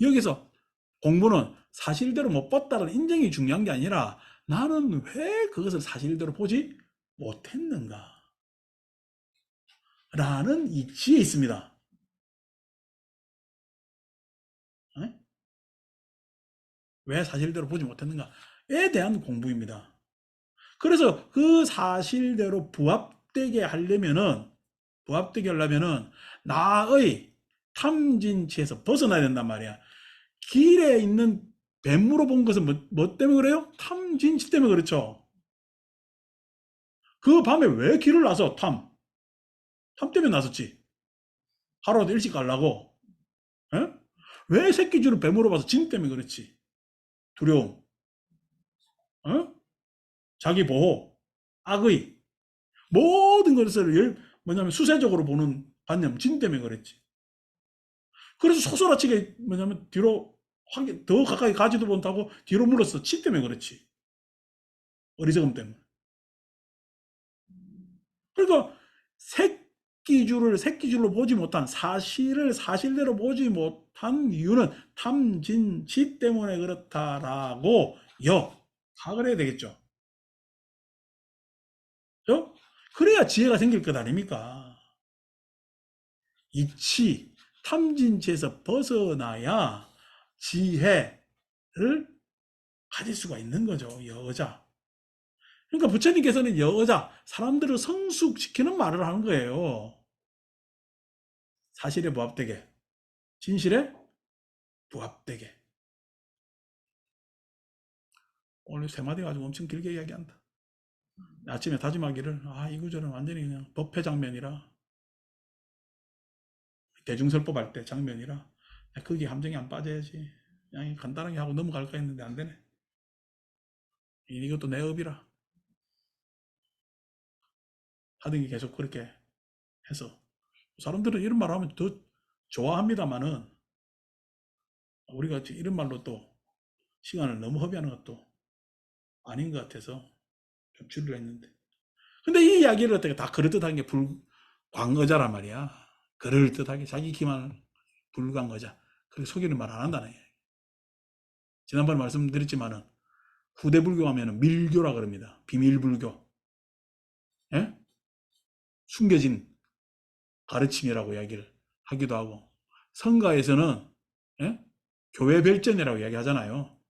여기서 공부는 사실대로 못 봤다는 인정이 중요한 게 아니라 나는 왜 그것을 사실대로 보지 못했는가 라는 이치에 있습니다. 에? 왜 사실대로 보지 못했는가에 대한 공부입니다. 그래서 그 사실대로 부합되게 하려면은 나의 탐진치에서 벗어나야 된단 말이야. 길에 있는 뱀으로 본 것은 뭐 때문에 그래요? 탐진치 때문에 그렇죠. 그 밤에 왜 길을 나서 탐 때문에 나섰지. 하루라도 일찍 가려고. 에? 왜 새끼줄을 뱀으로 봐서 진 때문에 그렇지. 두려움, 어? 자기 보호, 악의, 모든 것을 뭐냐면 수세적으로 보는 관념, 진 때문에 그랬지. 그래서 소설아치게 뭐냐면 뒤로 더 가까이 가지도 못하고 뒤로 물었어. 치 때문에 그렇지. 어리석음 때문에. 그러니까 새끼줄로 보지 못한, 사실을 사실대로 보지 못한 이유는 탐진치 때문에 그렇다라고 파악을 해야 되겠죠. 그죠? 그래야 지혜가 생길 것 아닙니까? 이치, 탐진치에서 벗어나야 지혜를 가질 수가 있는 거죠. 여자. 그러니까 부처님께서는 여자, 사람들을 성숙시키는 말을 하는 거예요. 사실에 부합되게, 진실에 부합되게. 오늘 세 마디 가지고 엄청 길게 이야기한다. 아침에 다짐하기를, 이구절은 완전히 그냥 법회 장면이라, 대중설법 할 때 장면이라, 거기 함정이 안 빠져야지. 그냥 간단하게 하고 넘어갈까 했는데 안 되네. 이것도 내 업이라. 하던 게 계속 그렇게 해서. 사람들은 이런 말 하면 더 좋아합니다만은, 우리가 이런 말로 또 시간을 너무 허비하는 것도 아닌 것 같아서 좀 줄이려 했는데. 근데 이 이야기를 어떻게 다 그럴듯한 게 불광어자란 말이야. 그럴듯하게 자기 기만을 불광어자. 그렇게 속이는 말 안 한다는 얘기. 지난번에 말씀드렸지만은 후대 불교 하면은 밀교라 그럽니다. 비밀불교. 예? 숨겨진 가르침이라고 이야기를 하기도 하고, 성가에서는 예? 교회 별전이라고 이야기하잖아요.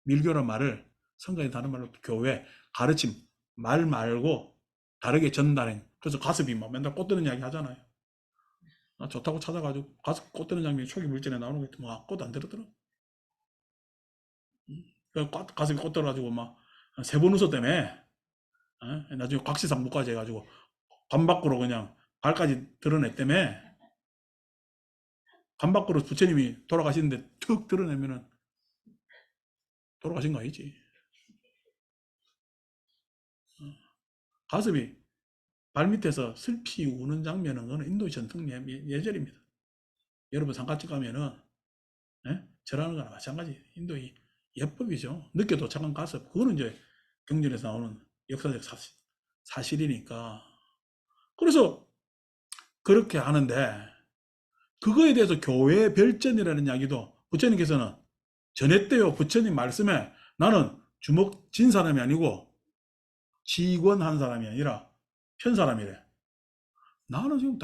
밀교란 말을 성가의 다른 말로 교회, 가르침, 말 말고 다르게 전달행. 그래서 가습이 막 맨날 꽃드는 이야기 하잖아요. 좋다고 찾아가지고 가습 꽃드는 장면이 초기 물전에 나오는 거 있으면 꽃 안 들었더라. 가습이 꽃들어가지고 막 세 번 웃었다며. 나중에 곽시상 무까지 해가지고 관 밖으로 그냥 발까지 드러냈다며. 관 밖으로 부처님이 돌아가시는데 툭 드러내면은 돌아가신 거 아니지. 가슴이 발밑에서 슬피 우는 장면은 그건 인도의 전통 예절입니다. 여러분 상가집 가면은 절하는 거나 마찬가지. 인도의 예법이죠. 늦게 도착한 가습. 그거는 이제 경전에서 나오는 역사적 사실이니까. 그래서 그렇게 하는데 그거에 대해서 교회 별전이라는 이야기도 부처님께서는 전했대요. 부처님 말씀에 나는 주먹 진 사람이 아니고 직원한 사람이 아니라 편 사람이래. 나는 지금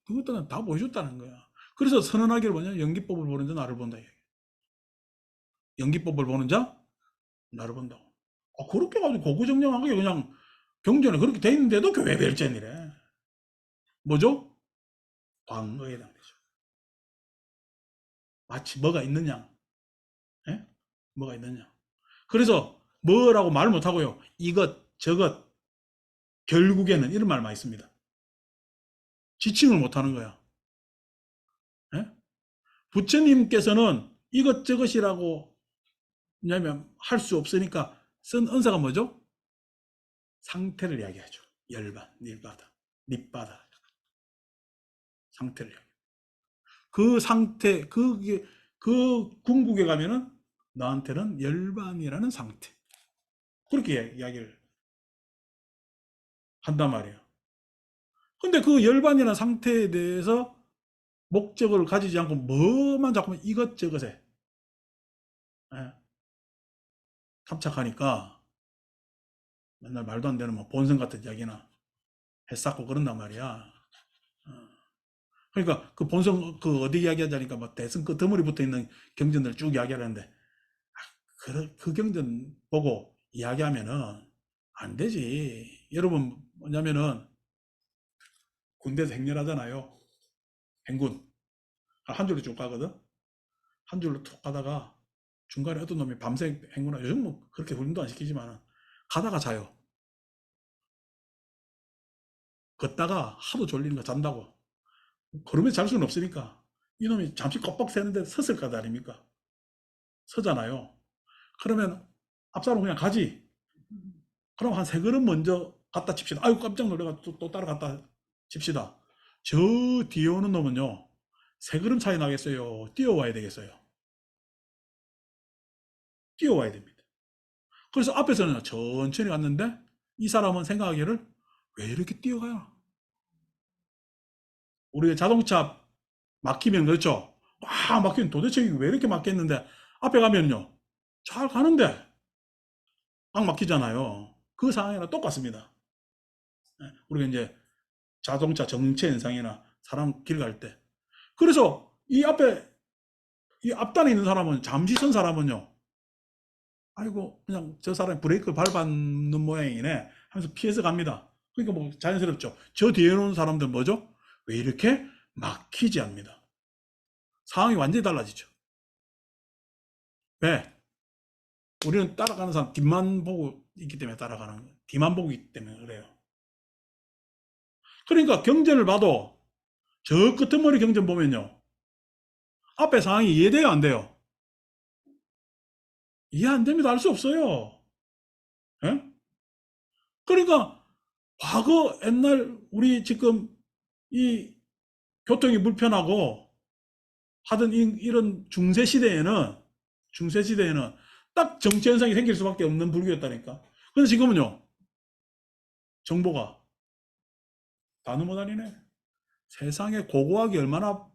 그것들은 다 보여줬다는 거야. 그래서 선언하기를 뭐냐? 연기법을 보는 자 나를 본다. 연기법을 보는 자 나를 본다고. 그렇게 가지고 고구정령하게 그냥 경전에 그렇게 돼 있는데도 교회 별전이래. 뭐죠? 광어에 해당되죠. 마치 뭐가 있느냐? 예? 뭐가 있느냐? 그래서 뭐라고 말 못하고요. 이것, 저것, 결국에는 이런 말 많이 씁니다. 지칭을 못하는 거야. 예? 부처님께서는 이것저것이라고 왜냐하면 할 수 없으니까 쓴 언사가 뭐죠? 상태를 이야기하죠. 열반, 닐바다, 닛바다 상태를 이야기. 그 상태, 그 궁극에 가면은 나한테는 열반이라는 상태. 그렇게 이야기를 한단 말이에요. 근데 그 열반이라는 상태에 대해서 목적을 가지지 않고 뭐만 자꾸만 이것저것에 예, 탐착하니까 맨날 말도 안 되는 뭐 본성 같은 이야기나 해쌓고 그런단 말이야. 어. 그러니까 그 본성 그 어디 이야기하자니까 뭐 대승 그 드물이 붙어 있는 경전들 쭉 이야기하는데 그 경전 보고 이야기하면은 안 되지. 여러분 뭐냐면은 군대에서 행렬하잖아요. 행군 한 줄로 쭉 가거든. 한 줄로 툭 가다가 중간에 어떤 놈이 밤새 행군하 요즘 뭐 그렇게 훈련도 안 시키지만 가다가 자요. 걷다가 하도 졸리는 거 잔다고. 걸으면서 잘 수는 없으니까 이놈이 잠시 껍박 새는데 섰을 거 아닙니까? 서잖아요. 그러면 앞사람 그냥 가지. 그럼 한 세 걸음 먼저 갔다 칩시다. 아이고 깜짝 놀래가 또 따라갔다 칩시다. 저 뒤에 오는 놈은요. 세 걸음 차이 나겠어요. 뛰어와야 되겠어요. 뛰어와야 됩니다. 그래서 앞에서는 천천히 갔는데 이 사람은 생각하기를 왜 이렇게 뛰어가요? 우리 자동차 막히면 그렇죠. 꽉 막히면 도대체 왜 이렇게 막혔는데 앞에 가면요. 잘 가는데 꽉 막히잖아요. 그 상황이랑 똑같습니다. 우리가 이제 자동차 정체 현상이나 사람 길 갈 때. 그래서 이 앞에 이 앞단에 있는 사람은 잠시 선 사람은요. 아이고 그냥 저 사람이 브레이크를 밟았는 모양이네 하면서 피해서 갑니다. 그러니까 뭐 자연스럽죠. 저 뒤에 오는 사람들 뭐죠? 왜 이렇게 막히지 않습니다. 상황이 완전히 달라지죠. 왜? 우리는 따라가는 사람 뒷만 보고 있기 때문에 따라가는 거예요. 뒤만 보고 있기 때문에 그래요. 그러니까 경전을 봐도 저 끄트머리 경전 보면요. 앞에 상황이 이해돼요, 안 돼요? 이해 안 됩니다. 알 수 없어요. 예? 그러니까 과거 옛날 우리 지금 이 교통이 불편하고 하던 이런 중세 시대에는 딱 정치 현상이 생길 수밖에 없는 불교였다니까. 근데 지금은요. 정보가 다 넘어다니네. 세상에 고고학이 얼마나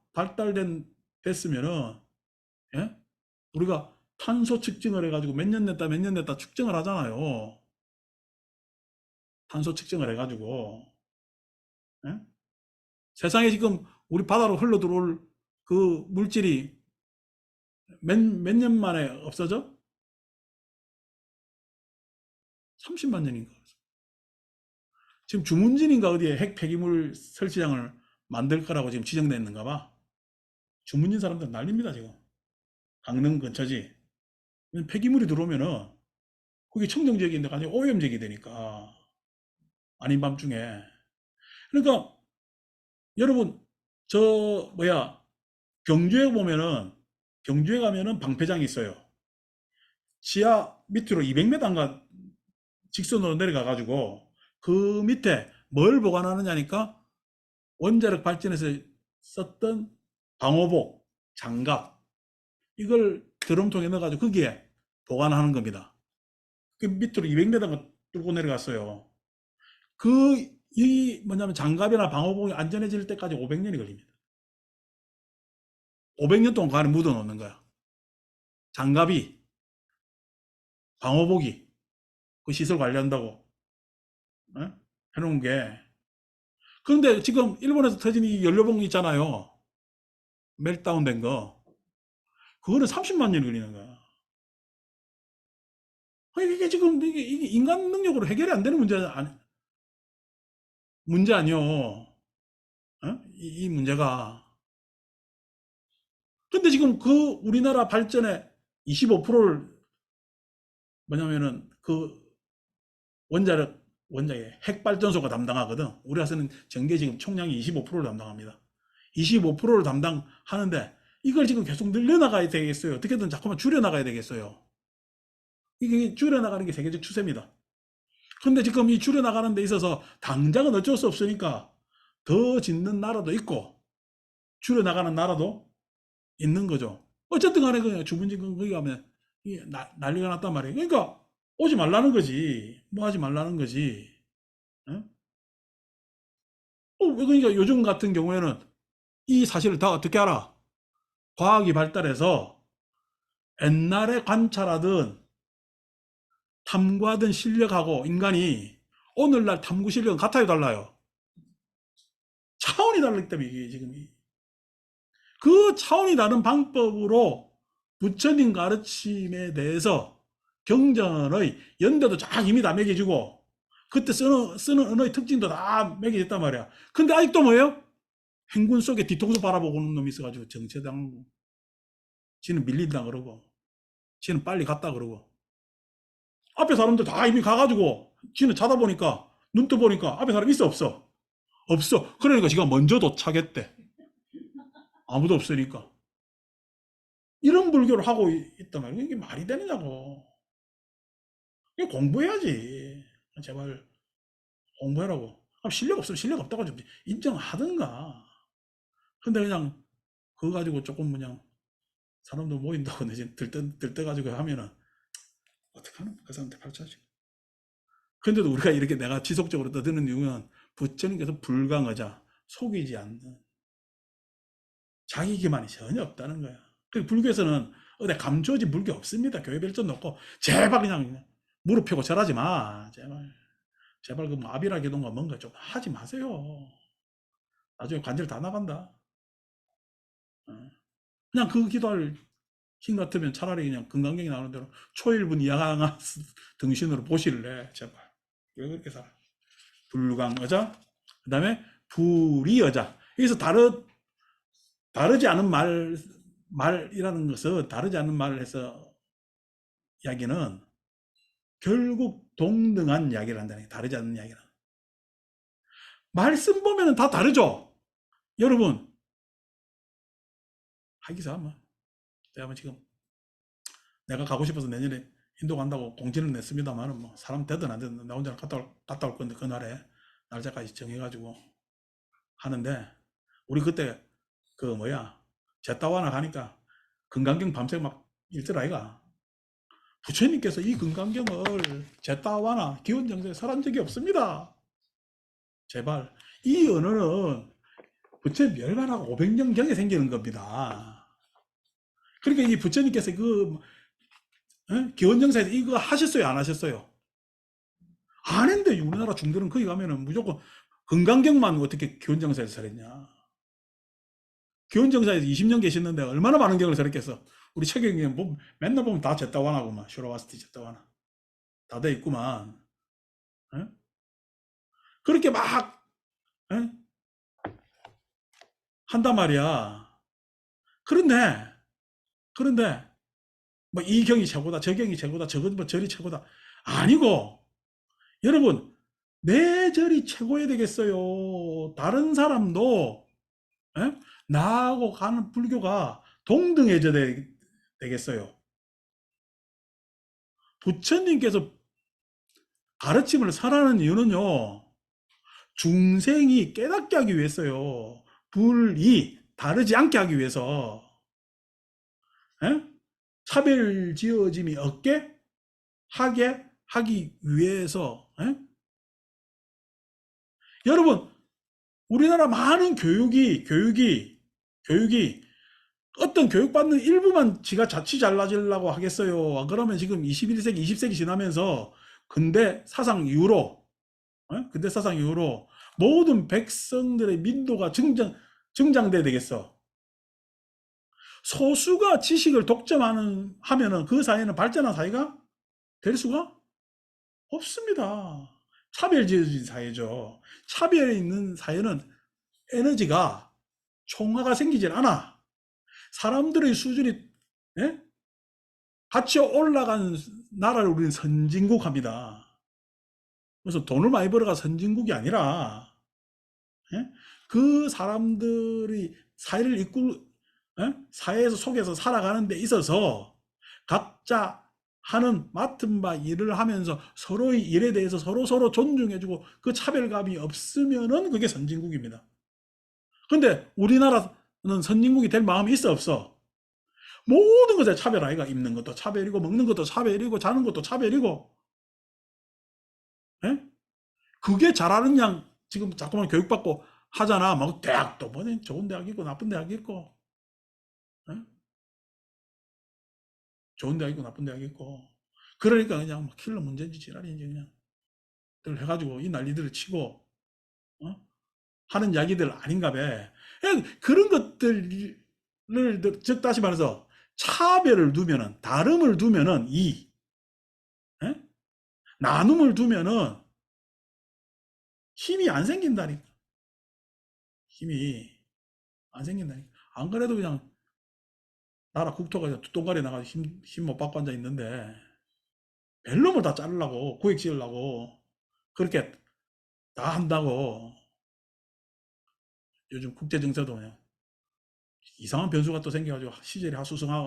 됐으면은 예? 우리가 탄소 측정을 해가지고 몇 년 냈다 측정을 하잖아요. 탄소 측정을 해가지고 예? 세상에 지금 우리 바다로 흘러 들어올 그 물질이 몇 년 만에 없어져? 30만 년인가. 지금 주문진인가 어디에 핵 폐기물 설치장을 만들 거라고 지금 지정됐는가 봐. 주문진 사람들 난립니다 지금. 강릉 근처지. 폐기물이 들어오면은 그게 청정지역인데 가지고 오염지역이 되니까 아닌 밤중에. 그러니까 여러분 저 뭐야 경주에 보면은 경주에 가면은 방패장이 있어요. 지하 밑으로 200m인가 직선으로 내려가 가지고 그 밑에 뭘 보관하느냐니까 원자력 발전에서 썼던 방호복, 장갑 이걸 드럼통에 넣어가지고 거기에 보관하는 겁니다. 그 밑으로 200m가 뚫고 내려갔어요. 이 뭐냐면 장갑이나 방호복이 안전해질 때까지 500년이 걸립니다. 500년 동안 그 안에 묻어 놓는 거야. 장갑이, 방호복이 그 시설 관리한다고 어? 해놓은 게. 그런데 지금 일본에서 터진 이 연료봉 있잖아요. 멜다운된 거, 그거는 30만 년이 걸리는 거야. 이게 지금 이게 인간 능력으로 해결이 안 되는 문제 아니요. 어? 이 문제가. 근데 지금 그 우리나라 발전의 25%를 뭐냐면은 그 원자의 핵발전소가 담당하거든. 우리가 쓰는 전기 지금 총량이 25%를 담당합니다. 25%를 담당하는데 이걸 지금 계속 늘려나가야 되겠어요. 어떻게든 자꾸만 줄여나가야 되겠어요. 이게 줄여나가는 게 세계적 추세입니다. 근데 지금 이 줄여나가는 데 있어서 당장은 어쩔 수 없으니까 더 짓는 나라도 있고 줄여나가는 나라도 있는 거죠. 어쨌든 간에 그냥 주문진건 거기 가면 난리가 났단 말이에요. 그러니까 오지 말라는 거지. 뭐 하지 말라는 거지. 어? 그러니까 요즘 같은 경우에는 이 사실을 다 어떻게 알아? 과학이 발달해서 옛날에 관찰하던 탐구하던 실력하고 인간이 오늘날 탐구 실력은 같아요, 달라요? 차원이 다르기 때문에 이게 지금 그 차원이 다른 방법으로 부처님 가르침에 대해서 경전의 연대도 쫙 이미 다 매겨지고 그때 쓰는 언어의 특징도 다 매겨졌단 말이야. 근데 아직도 뭐예요? 행군 속에 뒤통수 바라보고 오는 놈이 있어가지고 정체당 지는 밀린다 그러고 지는 빨리 갔다 그러고 앞에 사람들 다 이미 가가지고 지는 찾아보니까 눈 떠보니까 앞에 사람 있어 없어? 없어. 그러니까 지가 먼저 도착했대. 아무도 없으니까. 이런 불교를 하고 있단 말이야. 이게 말이 되느냐고. 이게 공부해야지. 제발 공부해라고. 실력 없으면 실력 없다고 좀 인정하든가. 근데 그냥 그거 가지고 조금 그냥 사람들 모인다고 내지 들떠 가지고 하면은 어떡하노? 그 사람한테 발차지. 근데도 우리가 이렇게 내가 지속적으로 떠드는 이유는 부처님께서 불강하자 속이지 않는 자기 기만이 전혀 없다는 거야. 그리고 불교에서는 어디 감추어진 불교 없습니다. 교회 별점 놓고 제발 그냥 무릎 펴고 절하지 마. 제발. 제발 그 마비라 기도인가 뭔가 좀 하지 마세요. 나중에 관절 다 나간다. 어. 그냥 그 기도할 힘 같으면 차라리 그냥 금강경이 나오는 대로 초일분 이하가 등신으로 보실래. 제발. 왜 그렇게 살아? 불광의자, 그 다음에 불이의자. 여기서 다르지 않은 말이라는 것은 다르지 않은 말을 해서 이야기는 결국 동등한 이야기를 한다는 게 다르지 않는 이야기는. 말씀 보면 다 다르죠? 여러분, 하기사 뭐. 제가 뭐 지금 내가 가고 싶어서 내년에 인도 간다고 공지를 냈습니다만은 뭐 사람 되든 안 되든 나 혼자 갔다 올 건데 그날에 날짜까지 정해가지고 하는데 우리 그때 그 뭐야 제따와나 가니까 금강경 밤새 막 읽더라 아이가. 부처님께서 이 금강경을 제따와나 기원정서에 설한 적이 없습니다. 제발. 이 언어는 부처님 멸관하고 500년경에 생기는 겁니다. 그러니까 이 부처님께서 그 기원정사에서 이거 하셨어요 안 하셨어요? 안 했는데 우리나라 중들은 거기 가면은 무조건 금강경만 어떻게 기원정사에서 설했냐. 기원정사에서 20년 계셨는데 얼마나 많은 경을 설했겠어. 우리 최경영 맨날 보면 다 제따와나고만 슈라와스티 제따와나 다 돼 있구만. 에? 그렇게 막 에? 한단 말이야. 그런데 뭐 이 경이 최고다 저 경이 최고다 저것 뭐 절이 최고다 아니고 여러분 내 절이 최고야 되겠어요. 다른 사람도 에? 나하고 가는 불교가 동등해져 되겠어요. 부처님께서 가르침을 설하는 이유는요. 중생이 깨닫게 하기 위해서요. 불이 다르지 않게 하기 위해서 에? 차별 지어짐이 없게 하기 위해서 여러분 우리나라 많은 교육이 어떤 교육받는 일부만 지가 자취 잘나지려고 하겠어요. 그러면 지금 21세기 20세기 지나면서 근대 사상 이후로 모든 백성들의 민도가 증장돼야 되겠어. 소수가 지식을 독점하면은 그 사회는 발전한 사회가 될 수가 없습니다. 차별주의 사회죠. 차별이 있는 사회는 에너지가 총화가 생기질 않아. 사람들의 수준이 예? 같이 올라간 나라를 우리는 선진국 합니다. 그래서 돈을 많이 벌어가 선진국이 아니라 예? 그 사람들이 사회를 사회에서 속에서 살아가는 데 있어서 각자 하는 맡은 바 일을 하면서 서로의 일에 대해서 서로 존중해주고 그 차별감이 없으면은 그게 선진국입니다. 근데 우리나라는 선진국이 될 마음이 있어 없어? 모든 것에 차별 아이가 입는 것도 차별이고 먹는 것도 차별이고 자는 것도 차별이고 예? 그게 잘하는 양 지금 자꾸만 교육받고 하잖아. 막 대학도 뭐 좋은 대학 있고 나쁜 대학 있고 예? 좋은 대학 있고 나쁜 대학 있고 그러니까 그냥 막 킬러 문제인지 지랄인지 그냥 들 해가지고 이 난리들을 치고 어? 하는 이야기들 아닌가 봐. 그런 것들을 즉 다시 말해서 차별을 두면은 다름을 두면은 예? 나눔을 두면은 힘이 안 생긴다니까. 힘이 안 생긴다니까. 안 그래도 그냥 나라 국토가 뚜껑가리 나가서 힘 못 받고 앉아 있는데 벨놈을 다 자르려고 구획 지으려고 그렇게 다 한다고. 요즘 국제 정세도 그냥 이상한 변수가 또 생겨가지고 시절이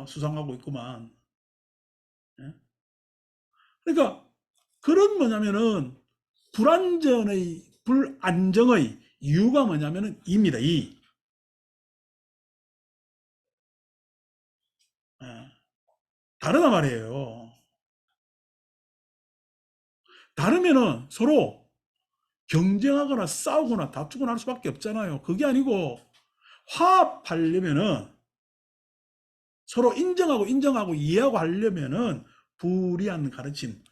수상하고 있구만. 예? 그러니까 그런 뭐냐면은 불안정의 이유가 뭐냐면은 입니다. 예. 다르단 말이에요. 다르면은 서로 경쟁하거나 싸우거나 다투거나 할 수밖에 없잖아요. 그게 아니고 화합하려면은 서로 인정하고 이해하고 하려면은 불이한 가르침을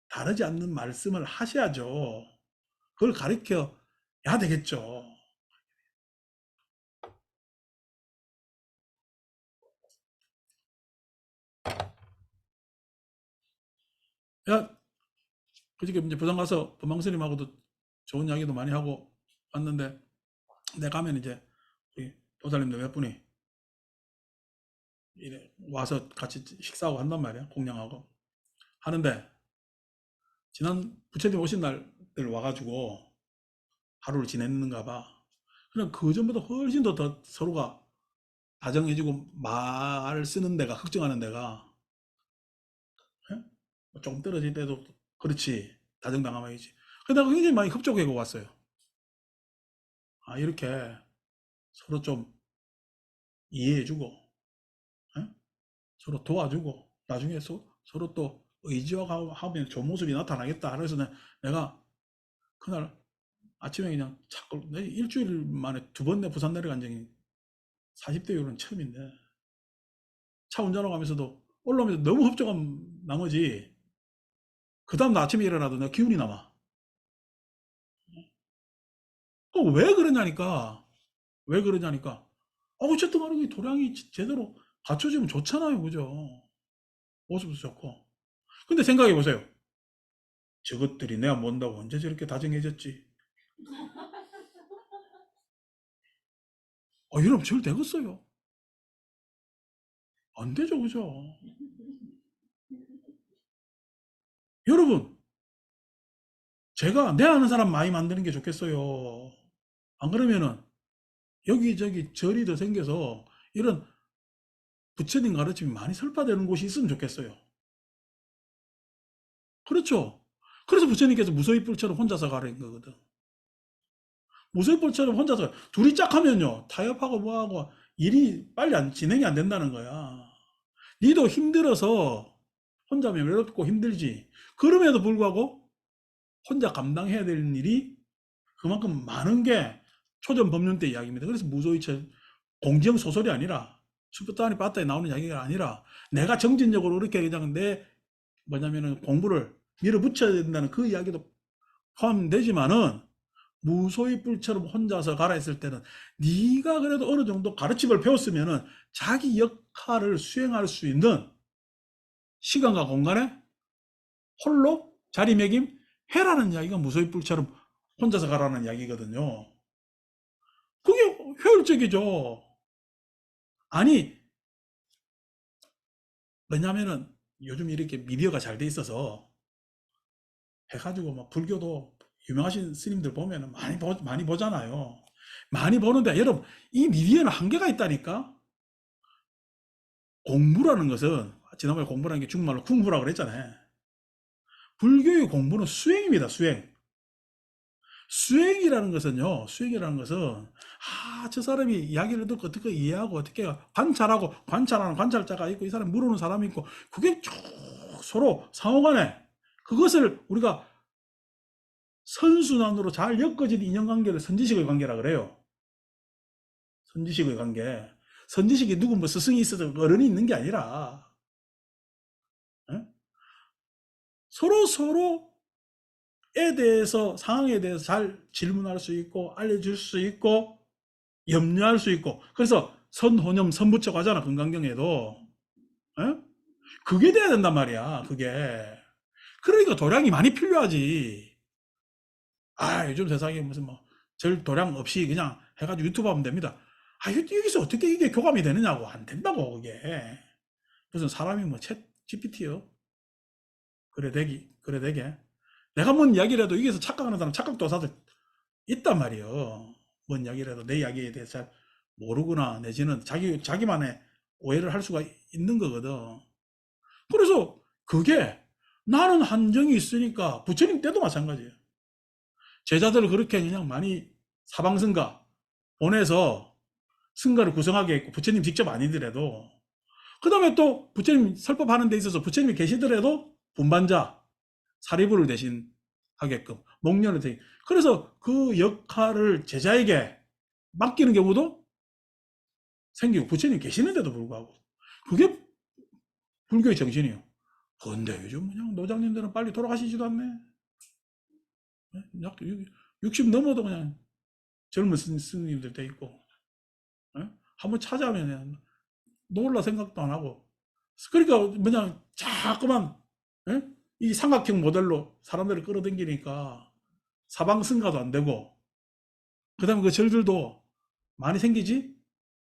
다르지 않는 말씀을 하셔야죠. 그걸 가르쳐야 되겠죠. 야, 그저께 이제 부산 가서 범망스님하고도 좋은 이야기도 많이 하고 왔는데 내가 가면 이제 우리 도사님들 몇 분이 이래 와서 같이 식사하고 한단 말이야. 공양하고 하는데 지난 부처님 오신 날들 와가지고 하루를 지냈는가 봐. 그냥 그 전보다 훨씬 더 서로가 다정해지고 말 쓰는 데가 걱정하는 데가 예? 뭐 조금 떨어질 때도 그렇지 다정당함이지. 근데 굉장히 많이 흡족하고 왔어요. 아 이렇게 서로 좀 이해해주고 예? 서로 도와주고 나중에 서로 또 의지하면 좋은 모습이 나타나겠다. 그래서 내가 그날 아침에 그냥 자꾸 일주일 만에 두 번 내 부산 내려간 적이 40대 이후로는 처음인데 차 운전하고 가면서도 올라오면서 너무 흡족한 나머지 그 다음 날 아침에 일어나도 내가 기운이 남아. 왜 그러냐니까. 왜 그러냐니까. 어쨌든 간에 도량이 제대로 갖춰지면 좋잖아요. 그죠? 모습도 좋고. 근데 생각해 보세요. 저것들이 내가 뭔다고 언제 저렇게 다정해졌지? 이러면 절 되겠어요. 안 되죠. 그죠? 여러분, 제가 내 아는 사람 많이 만드는 게 좋겠어요. 안 그러면은 여기저기 절이 더 생겨서 이런 부처님 가르침이 많이 설파되는 곳이 있으면 좋겠어요. 그렇죠? 그래서 부처님께서 무소위 뿔처럼 혼자서 가라는 거거든. 무소위 뿔처럼 혼자서 둘이 짝하면요 타협하고 뭐하고 일이 빨리 진행이 안 된다는 거야. 니도 힘들어서 혼자면 외롭고 힘들지. 그럼에도 불구하고 혼자 감당해야 되는 일이 그만큼 많은 게 초전 법륜 때 이야기입니다. 그래서 무소위처럼 공지영 소설이 아니라 슈퍼따니 바다에 나오는 이야기가 아니라 내가 정진적으로 이렇게 그냥 내 뭐냐면은 공부를 밀어붙여야 된다는 그 이야기도 포함되지만은 무소의 뿔처럼 혼자서 가라 했을 때는 네가 그래도 어느 정도 가르침을 배웠으면은 자기 역할을 수행할 수 있는 시간과 공간에 홀로 자리매김 해라는 이야기가 무소의 뿔처럼 혼자서 가라는 이야기거든요. 그게 효율적이죠. 아니, 왜냐면은 요즘 이렇게 미디어가 잘 돼 있어서 해가지고 막 불교도 유명하신 스님들 보면은 많이 보잖아요. 많이 보는데 여러분, 이 미디어는 한계가 있다니까. 공부라는 것은 지난번에 공부라는 게 중국말로 쿵푸라고 그랬잖아요. 불교의 공부는 수행입니다. 수행이라는 것은 저 사람이 이야기를 듣고 어떻게 이해하고 어떻게 관찰하고 관찰하는 관찰자가 있고 이 사람 물어보는 사람이 있고 그게 쭉 서로 상호간에 그것을 우리가 선순환으로 잘 엮어진 인연관계를 선지식의 관계라 그래요. 선지식의 관계. 선지식이 누구 뭐 스승이 있어서 어른이 있는 게 아니라 에? 서로에 대해서 상황에 대해서 잘 질문할 수 있고 알려줄 수 있고 염려할 수 있고 그래서 선호념 선부처가 하잖아 건강경에도 에? 그게 돼야 된단 말이야 그게 그러니까 도량이 많이 필요하지 요즘 세상에 무슨 뭐 절 도량 없이 그냥 해가지고 유튜브 하면 됩니다 여기서 어떻게 이게 교감이 되느냐고 안 된다고 그게 무슨 사람이 뭐 챗 GPT요 그래 되게 내가 뭔 이야기라도 여기서 착각하는 사람 착각도사들 있단 말이에요 뭔 이야기라도 내 이야기에 대해서 잘 모르거나 내지는 자기만의 오해를 할 수가 있는 거거든 그래서 그게 나는 한정이 있으니까 부처님 때도 마찬가지예요 제자들을 그렇게 그냥 많이 사방승가 보내서 승가를 구성하게 했고 부처님 직접 아니더라도 그 다음에 또 부처님 설법하는 데 있어서 부처님이 계시더라도 분반자 사리부를 대신 하게끔 목련을 대신 그래서 그 역할을 제자에게 맡기는 경우도 생기고 부처님 계시는데도 불구하고 그게 불교의 정신이에요 근데 요즘 그냥 노장님들은 빨리 돌아가시지도 않네 60 넘어도 그냥 젊은 스님들 돼 있고 한번 찾아오면 놀라 생각도 안 하고 그러니까 그냥 자꾸만 이 삼각형 모델로 사람들을 끌어당기니까 사방승가도 안 되고 그 다음에 그 절들도 많이 생기지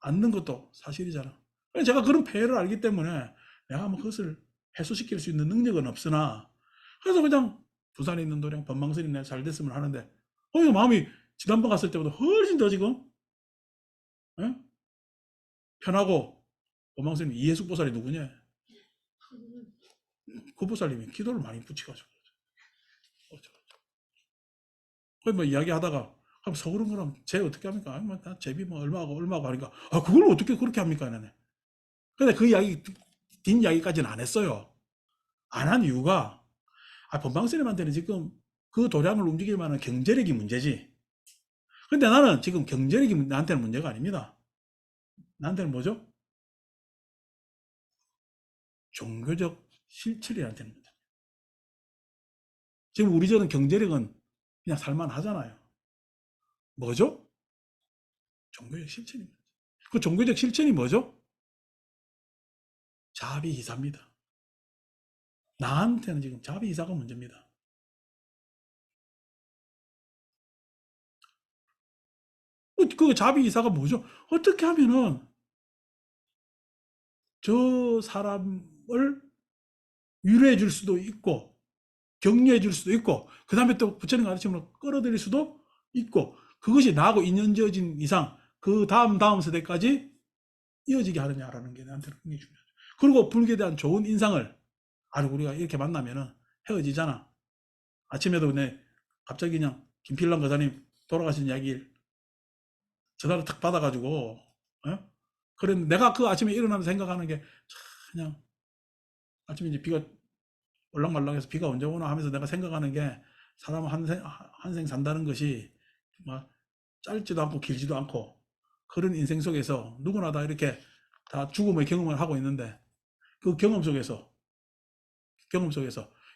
않는 것도 사실이잖아 제가 그런 폐해를 알기 때문에 내가 뭐 그것을 해소시킬 수 있는 능력은 없으나 그래서 그냥 부산에 있는 도량 법망스님 내가 잘 됐으면 하는데 마음이 지난번 갔을 때보다 훨씬 더 지금 편하고 법망스님 이해숙 보살이 누구냐 그 보살님이 기도를 많이 붙이가지고 뭐 이야기하다가 그럼 서울은 그럼 제 어떻게 합니까? 뭐 제비 뭐 얼마하고 하니까 그걸 어떻게 그렇게 합니까? 나는. 근데 그 이야기 뒷 이야기까지는 안 했어요. 안 한 이유가 법방스님한테는 지금 그 도량을 움직일 만한 경제력이 문제지. 근데 나는 지금 경제력이 나한테는 문제가 아닙니다. 나한테는 뭐죠? 종교적 실천이한테는 문제. 지금 우리 저는 경제력은 그냥 살만하잖아요. 뭐죠? 종교적 실천입니다. 그 종교적 실천이 뭐죠? 자비이사입니다. 나한테는 지금 자비이사가 문제입니다. 그 자비이사가 뭐죠? 어떻게 하면은 저 사람을 위로해 줄 수도 있고 격려해 줄 수도 있고 그 다음에 또 부처님 가르침으로 끌어들일 수도 있고 그것이 나하고 인연 지어진 이상 그 다음 세대까지 이어지게 하느냐라는 게 나한테는 굉장히 중요하죠. 그리고 불교에 대한 좋은 인상을 우리가 이렇게 만나면은 헤어지잖아. 아침에도 갑자기 그냥 김필남 거사님 돌아가신 이야기를 전화를 탁 받아가지고 그랬는데 내가 그 아침에 일어나면서 생각하는 게 그냥 아침에 이제 비가 올랑말랑해서 비가 언제 오나 하면서 내가 생각하는 게 사람 한생 산다는 것이 막 짧지도 않고 길지도 않고 그런 인생 속에서 누구나 다 이렇게 다 죽음의 경험을 하고 있는데 그 경험 속에서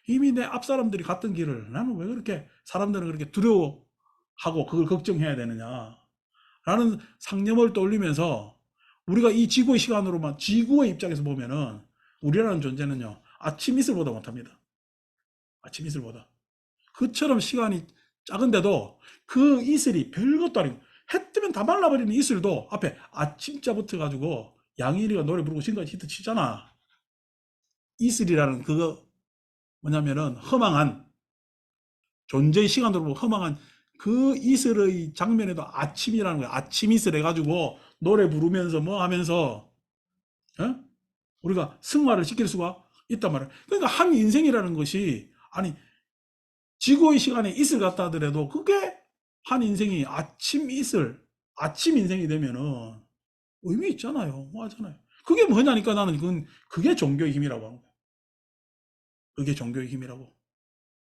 이미 내 앞 사람들이 갔던 길을 나는 왜 그렇게 사람들은 그렇게 두려워 하고 그걸 걱정해야 되느냐 라는 상념을 떠올리면서 우리가 이 지구의 시간으로만 지구의 입장에서 보면은 우리라는 존재는요 아침 이슬보다 못합니다. 아침 이슬보다. 그처럼 시간이 작은데도 그 이슬이 별것도 아니고 해 뜨면 다 말라버리는 이슬도 앞에 아침자 붙어가지고 양일이가 노래 부르고 지금까지 히트 치잖아. 이슬이라는 그거 뭐냐면은 허망한 존재의 시간으로 보면 허망한 그 이슬의 장면에도 아침이라는 거야. 아침 이슬 해가지고 노래 부르면서 뭐 하면서 어? 우리가 승화를 시킬 수가 있단 말이야. 그러니까 한 인생이라는 것이 아니 지구의 시간에 이슬 같다 하더라도 그게 한 인생이 아침 이슬 아침 인생이 되면은 의미 있잖아요. 뭐 하잖아요. 그게 뭐냐니까 나는 그게 종교의 힘이라고 하는 거야. 그게 종교의 힘이라고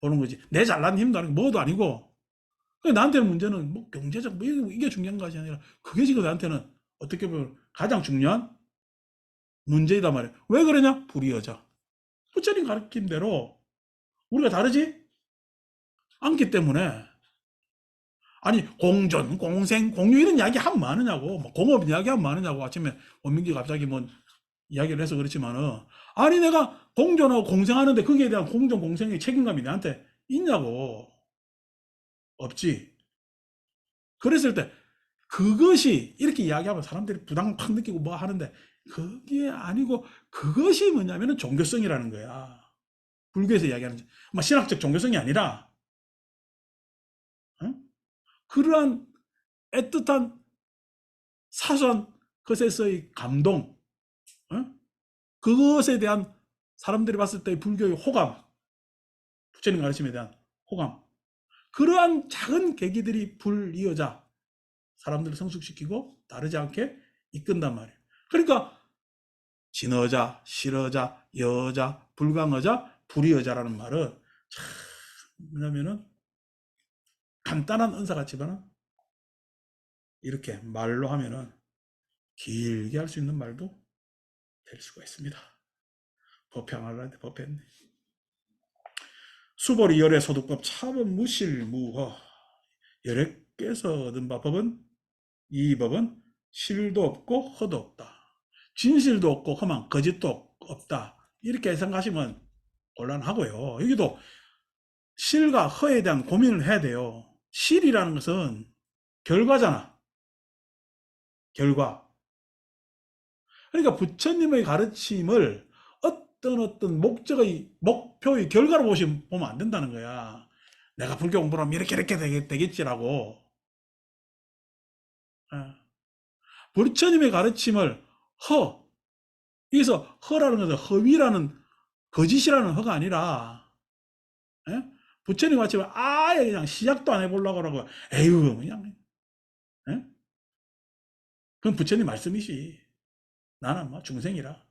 보는 거지. 내 잘난 힘도 아니고 뭐도 아니고 나한테는 문제는 뭐 경제적 뭐 이게 중요한 것이 아니라 그게 지금 나한테는 어떻게 보면 가장 중요한 문제이단 말이에요. 왜 그러냐? 불이여자. 부처님 가르침대로 우리가 다르지 않기 때문에 아니 공존, 공생, 공유 이런 이야기 하면 많으냐고 뭐 공업 이야기 하면 많으냐고 아침에 원민기 갑자기 뭐 이야기를 해서 그렇지만은 아니 내가 공존하고 공생하는데 거기에 대한 공존, 공생의 책임감이 나한테 있냐고 없지. 그랬을 때 그것이 이렇게 이야기하면 사람들이 부담 팍 느끼고 뭐 하는데 그게 아니고 그것이 뭐냐면은 종교성이라는 거야. 불교에서 이야기하는 뭐 신학적 종교성이 아니라 어? 그러한 애틋한 사소한 것에서의 감동 어? 그것에 대한 사람들이 봤을 때 불교의 호감 부처님 가르침에 대한 호감 그러한 작은 계기들이 불이어자 사람들을 성숙시키고 다르지 않게 이끈단 말이에요. 그러니까 진어자, 실어자, 여자, 불강어자, 불이어자라는 말은 참 뭐냐면은 간단한 은사 같지만은 이렇게 말로 하면은 길게 할 수 있는 말도 될 수가 있습니다. 법향하려는데 법했네. 수보리 열애 소득법 차법 무실무허 열애께서 얻은 바 법은 이 법은 실도 없고 허도 없다. 진실도 없고 험한 거짓도 없다. 이렇게 생각하시면 곤란하고요. 여기도 실과 허에 대한 고민을 해야 돼요. 실이라는 것은 결과잖아. 결과. 그러니까 부처님의 가르침을 어떤 목적의 목표의 결과로 보면 안 된다는 거야. 내가 불교 공부를 하면 이렇게 되겠지라고. 부처님의 가르침을 여기서 허라는 것은 허위라는 거짓이라는 허가 아니라 부처님 가르침을 아예 그냥 시작도 안 해보려고 하고 에휴 그냥 그건 부처님 말씀이지. 나는 뭐 중생이라.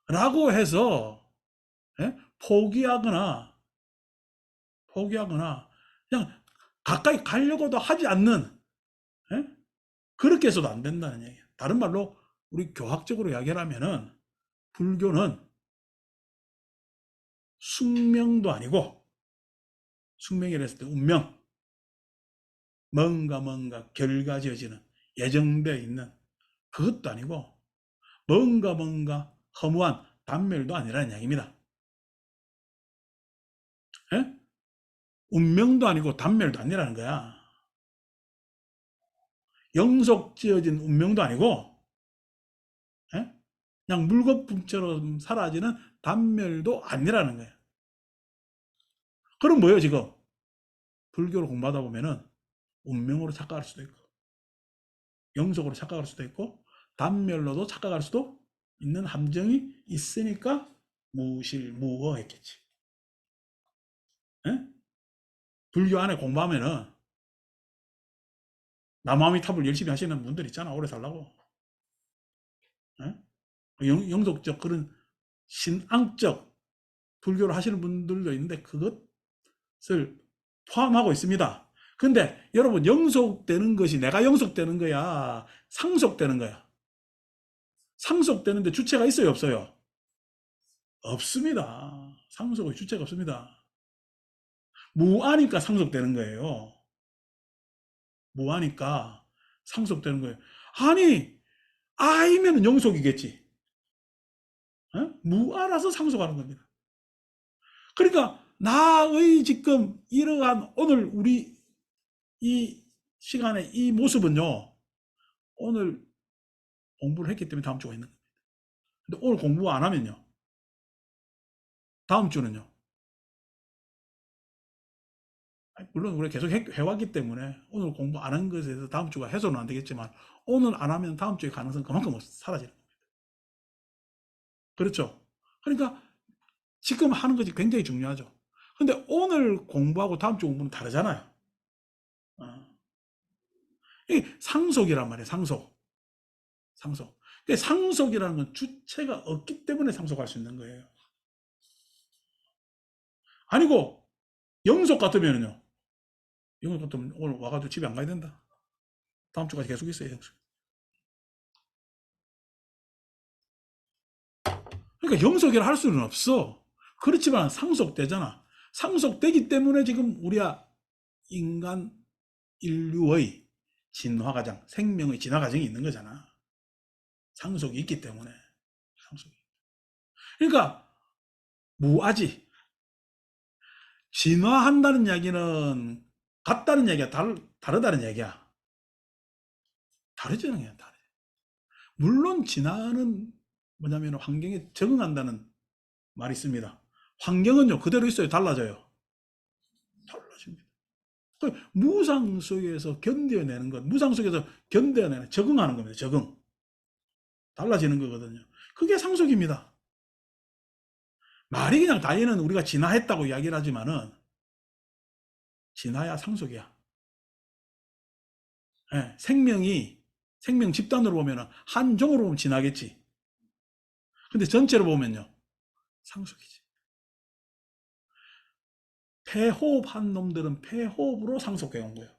라고 해서 포기하거나 그냥 가까이 가려고도 하지 않는 그렇게 해서도 안 된다는 얘기예요. 다른 말로 우리 교학적으로 이야기하면은 불교는 숙명도 아니고 숙명이라 했을 때 운명 뭔가 결과 지어지는 예정되어 있는 그것도 아니고 뭔가 허무한 단멸도 아니라는 이야기입니다. 예? 운명도 아니고 단멸도 아니라는 거야. 영속 지어진 운명도 아니고 예? 그냥 물거품처럼 사라지는 단멸도 아니라는 거야. 그럼 뭐예요 지금? 불교를 공부하다 보면은 운명으로 착각할 수도 있고 영속으로 착각할 수도 있고 단멸로도 착각할 수도 있는 함정이 있으니까 무실무어했겠지. 예? 불교 안에 공부하면은 남아미탑을 열심히 하시는 분들 있잖아. 오래 살라고. 예? 영속적 그런 신앙적 불교를 하시는 분들도 있는데 그것을 포함하고 있습니다. 근데 여러분 영속되는 것이 내가 영속되는 거야? 상속되는 거야? 상속되는데 주체가 있어요? 없어요? 없습니다. 상속의 주체가 없습니다. 무아니까 상속되는 거예요. 무하니까 상속되는 거예요. 아니, 아이면 영속이겠지. 어? 무아라서 상속하는 겁니다. 그러니까 나의 지금 이러한 오늘 우리 이 시간에 이 모습은요. 오늘 공부를 했기 때문에 다음 주가 있는 겁니다. 근데 오늘 공부 안 하면요. 다음 주는요. 물론 우리가 계속 해왔기 때문에 오늘 공부 안 한 것에 대해서 다음 주가 해소는 안 되겠지만 오늘 안 하면 다음 주의 가능성은 그만큼 사라지는 겁니다. 그렇죠? 그러니까 지금 하는 것이 굉장히 중요하죠. 근데 오늘 공부하고 다음 주 공부는 다르잖아요. 어. 이게 상속이란 말이에요. 상속. 상속. 그러니까 상속이라는 건 주체가 없기 때문에 상속할 수 있는 거예요. 아니고 영속 같으면요. 영속 같으면 오늘 와가지고 집에 안 가야 된다. 다음 주까지 계속 있어요. 영속. 그러니까 영속이라 할 수는 없어. 그렇지만 상속되잖아. 상속되기 때문에 지금 우리가 인간 인류의 진화 과정, 생명의 진화 과정이 있는 거잖아. 상속이 있기 때문에. 상속이. 그러니까 무아지. 진화한다는 이야기는 같다는 얘기야, 다르다는 얘기야. 다르잖아요, 다르. 물론 진화는 뭐냐면 환경에 적응한다는 말이 있습니다. 환경은요 그대로 있어요, 달라져요. 달라집니다. 그 무상 속에서 견뎌내는 것, 무상 속에서 견뎌내는, 적응하는 겁니다. 적응. 달라지는 거거든요. 그게 상속입니다. 말이 그냥 다이는 우리가 진화했다고 이야기를 하지만은 진화야 상속이야. 예, 생명 집단으로 보면은 한 종으로 보면 진화겠지. 근데 전체로 보면요 상속이지. 폐호흡한 놈들은 폐호흡으로 상속해 온 거예요.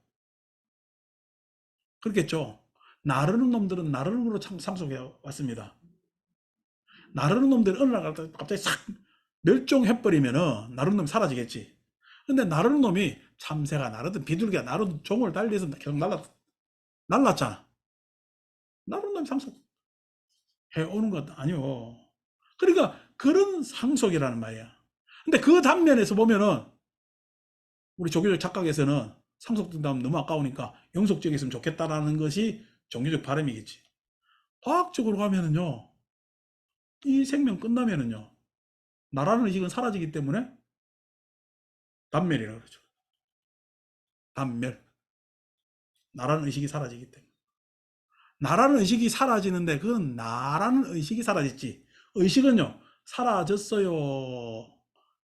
그렇겠죠. 나르는 놈들은 나르는으로 상속해 왔습니다. 나르는 놈들은 어느 날 갑자기 싹 멸종해버리면은 나르는 놈이 사라지겠지. 근데 나르는 놈이 참새가 나르든 비둘기가 나르든 종을 달리해서 계속 날랐잖아. 나르는 놈이 상속해 오는 것 아니요. 그러니까 그런 상속이라는 말이야. 근데 그 단면에서 보면은 우리 종교적 착각에서는 상속된다면 너무 아까우니까 영속적이 있으면 좋겠다라는 것이 종교적 바람이겠지. 과학적으로 가면은요, 이 생명 끝나면은요, 나라는 의식은 사라지기 때문에 단멸이라고 그러죠. 단멸. 나라는 의식이 사라지기 때문에. 나라는 의식이 사라지는데 그건 나라는 의식이 사라졌지. 의식은요, 사라졌어요.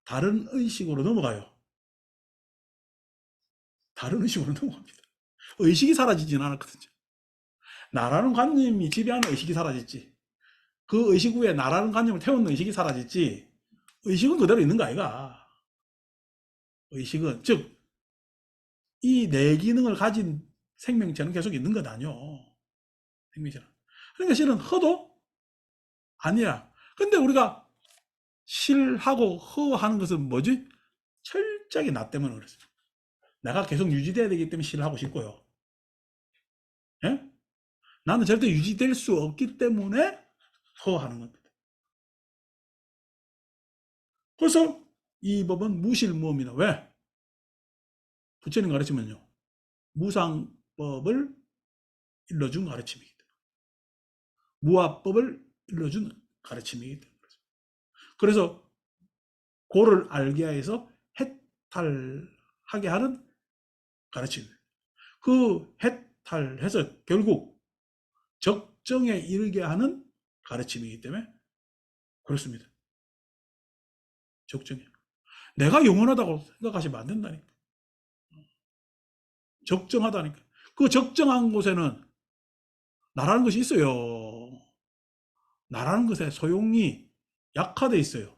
다른 의식으로 넘어가요. 다른 의식으로 넘어갑니다. 의식이 사라지진 않았거든요. 나라는 관념이 지배하는 의식이 사라졌지. 그 의식 후에 나라는 관념을 태우는 의식이 사라졌지. 의식은 그대로 있는 거 아이가. 의식은 즉 이 네 기능을 가진 생명체는 계속 있는 것 아니요. 생명체는. 그러니까 실은 허도 아니야. 근데 우리가 실하고 허하는 것은 뭐지? 철저하게 나 때문에 그랬어요. 내가 계속 유지돼야 되기 때문에 실을 하고 싶고요. 예? 나는 절대 유지될 수 없기 때문에 허하는 겁니다. 그래서 이 법은 무실무입니다. 왜? 부처님 가르치면요. 무상법을 일러준 가르침이기 때문에. 무아법을 일러준 가르침이기 때문에. 그래서 고를 알게 해서 해탈하게 하는 가르침입니다. 그 해탈해서 결국 적정에 이르게 하는 가르침이기 때문에 그렇습니다. 적정에. 내가 영원하다고 생각하시면 안 된다니까. 적정하다니까. 그 적정한 곳에는 나라는 것이 있어요. 나라는 것의 소용이 약화되어 있어요.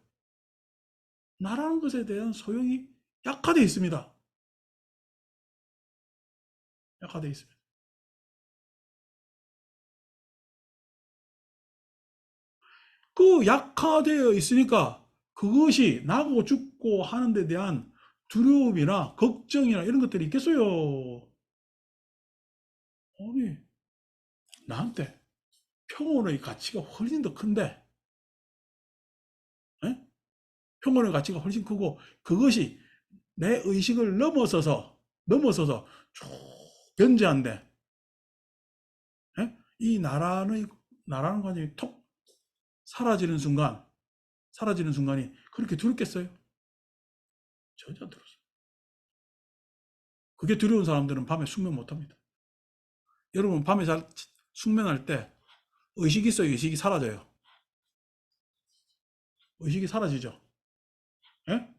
나라는 것에 대한 소용이 약화되어 있습니다. 약화되어 있습니다. 그 약화되어 있으니까 그것이 나고 죽고 하는 데 대한 두려움이나 걱정이나 이런 것들이 있겠어요. 아니, 나한테 평온의 가치가 훨씬 더 큰데, 에? 평온의 가치가 훨씬 크고, 그것이 내 의식을 넘어서서 쭉 견제한데, 에? 이 나라는 관념이 톡 사라지는 순간이 그렇게 두렵겠어요? 전혀 안 두렵습니다. 그게 두려운 사람들은 밤에 숙면 못 합니다. 여러분, 밤에 잘 숙면할 때 의식이 있어요? 의식이 사라져요? 의식이 사라지죠? 예?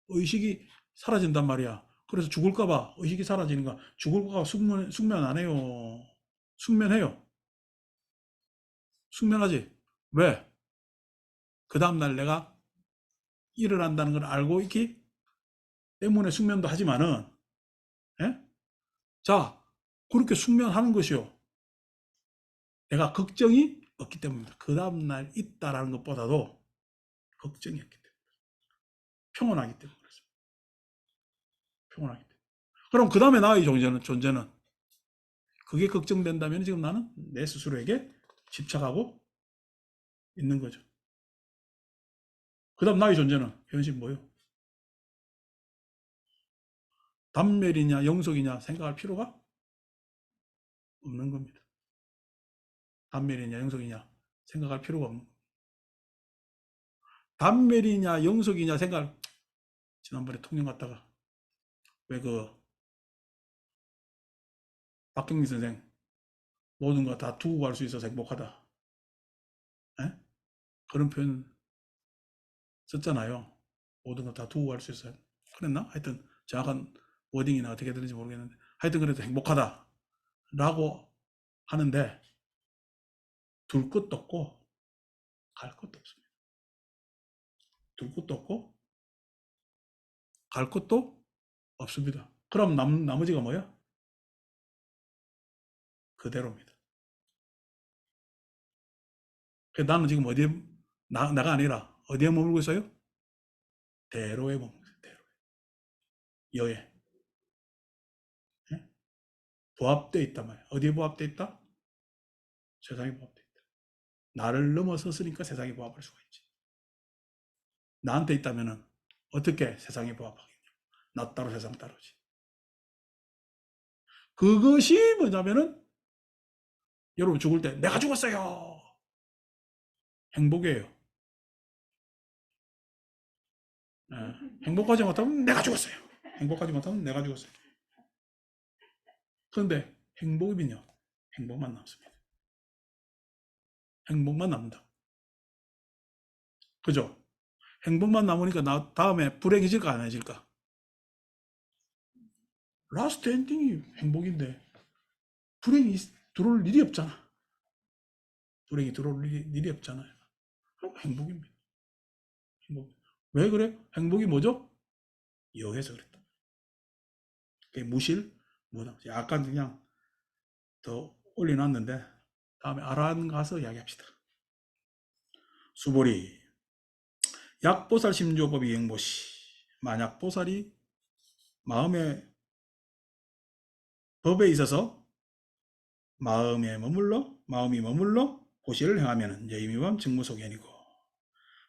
의식이 사라진단 말이야. 그래서 죽을까봐 의식이 사라지는 거야. 죽을까봐 숙면 안 해요. 숙면해요. 숙면하지. 왜? 그 다음날 내가 일어난다는 걸 알고 있기 때문에 숙면도 하지만은, 예? 자, 그렇게 숙면하는 것이요. 내가 걱정이 없기 때문입니다. 그 다음날 있다라는 것보다도 걱정이 없기 때문에. 평온하기 때문에 그렇습니다. 평온하기 때문에. 그럼 그 다음에 나의 존재는 그게 걱정된다면 지금 나는 내 스스로에게 집착하고 있는 거죠. 그 다음 나의 존재는 현실 뭐예요? 단멸이냐 영속이냐 생각할 필요가 없는 겁니다. 단멸이냐 영속이냐 생각할 필요가 없는 겁니다. 단멸이냐 영속이냐 생각, 지난번에 통영 갔다가 왜 그 박경리 선생 모든 거 다 두고 갈 수 있어서 행복하다. 에? 그런 표현 썼잖아요. 모든 거 다 두고 갈 수 있어요. 그랬나? 하여튼 정확한 워딩이나 어떻게 되는지 모르겠는데 하여튼 그래도 행복하다 라고 하는데 둘 것도 없고 갈 것도 없습니다. 둘 것도 없고 갈 것도 없습니다. 그럼 나머지가 뭐야? 그대로입니다. 나는 지금 어디에, 나가 아니라 어디에 머물고 있어요? 대로에 머물고 있어요. 대로. 여에. 예? 부합되어 있단 말이야. 어디에 부합되어 있다? 세상에 부합되어 있다. 나를 넘어섰으니까 세상에 부합할 수가 있지. 나한테 있다면은 어떻게 세상에 부합하겠냐? 나 따로 세상 따로지. 그것이 뭐냐면은 여러분 죽을 때 내가 죽었어요. 행복이에요. 예. 행복하지 못하면 내가 죽었어요. 행복하지 못하면 내가 죽었어요. 그런데 행복이면요. 행복만 남습니다. 행복만 남는다. 그죠? 행복만 남으니까 다음에 불행해질까 안 해질까? 라스트 엔딩이 행복인데 불행이 들어올 일이 없잖아. 불행이 들어올 일이 없잖아요. 그럼 행복입니다. 행복. 왜 그래? 행복이 뭐죠? 여해서 그랬다. 무실, 뭐다. 약간 그냥 더 올려놨는데 다음에 아란 가서 이야기합시다. 수보리 약보살 심조법이 행보시 만약 보살이 마음의 법에 있어서 마음이 머물러 보시를 행하면 여의미범 직무소견이고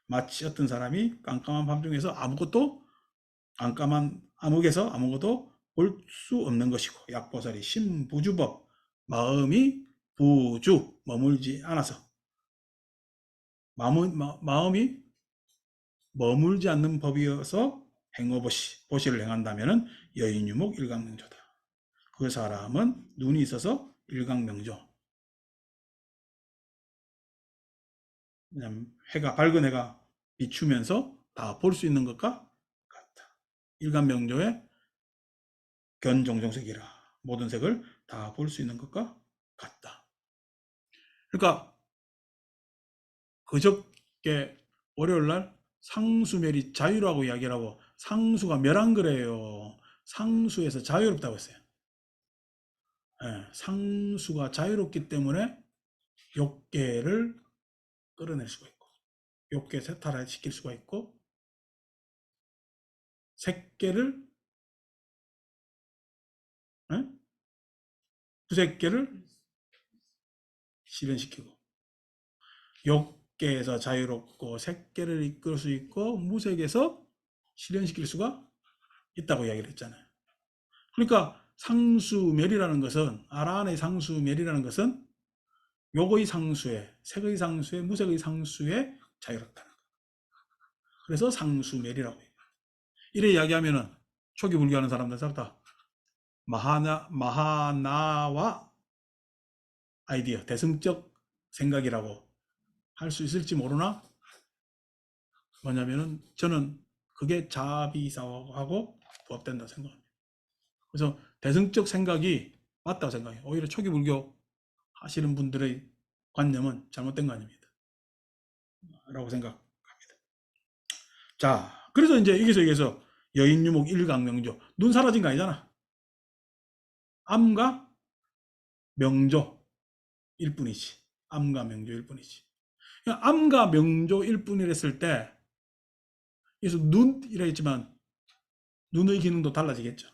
마치 어떤 사람이 깜깜한 밤중에서 깜깜한 암흑에서 아무것도 볼 수 없는 것이고 약보살이 심부주법 마음이 부주 머물지 않아서 마음이 머물지 않는 법이어서 보시를 행한다면 여인유목 일강명조다. 그 사람은 눈이 있어서 일강명조. 왜냐하면 밝은 해가 비추면서 다 볼 수 있는 것과 같다. 일간명조의 견종정색이라 모든 색을 다 볼 수 있는 것과 같다. 그러니까 그저께 월요일날 상수멸이 자유라고 이야기를 하고 상수가 멸한 거래요. 상수에서 자유롭다고 했어요. 네, 상수가 자유롭기 때문에 욕계를 끌어낼 수가 있고 욕계 세탈을 시킬 수가 있고 색계를 네? 두세 개를 실현시키고 욕계에서 자유롭고 색계를 이끌 수 있고 무색에서 실현시킬 수가 있다고 이야기를 했잖아요. 그러니까 상수멸이라는 것은 아라한의 상수멸이라는 것은 욕의 상수에 색의 상수에 무색의 상수에 자유롭다는 거예요. 그래서 상수멸이라고 해요. 이래 이야기하면은 초기 불교하는 사람들 다 마하나와 아이디어 대승적 생각이라고 할 수 있을지 모르나 뭐냐면은 저는 그게 자비사하고 부합된다 생각합니다. 그래서 대승적 생각이 맞다고 생각해요. 오히려 초기 불교 하시는 분들의 관념은 잘못된 거 아닙니다. 라고 생각합니다. 자, 그래서 이제 여기서 여인유목 일강명조 눈 사라진 거 아니잖아. 암과 명조일 뿐이지. 암과 명조일 뿐이지. 암과 명조일 뿐이랬을 때 그래서 눈이라 했지만 눈의 기능도 달라지겠죠.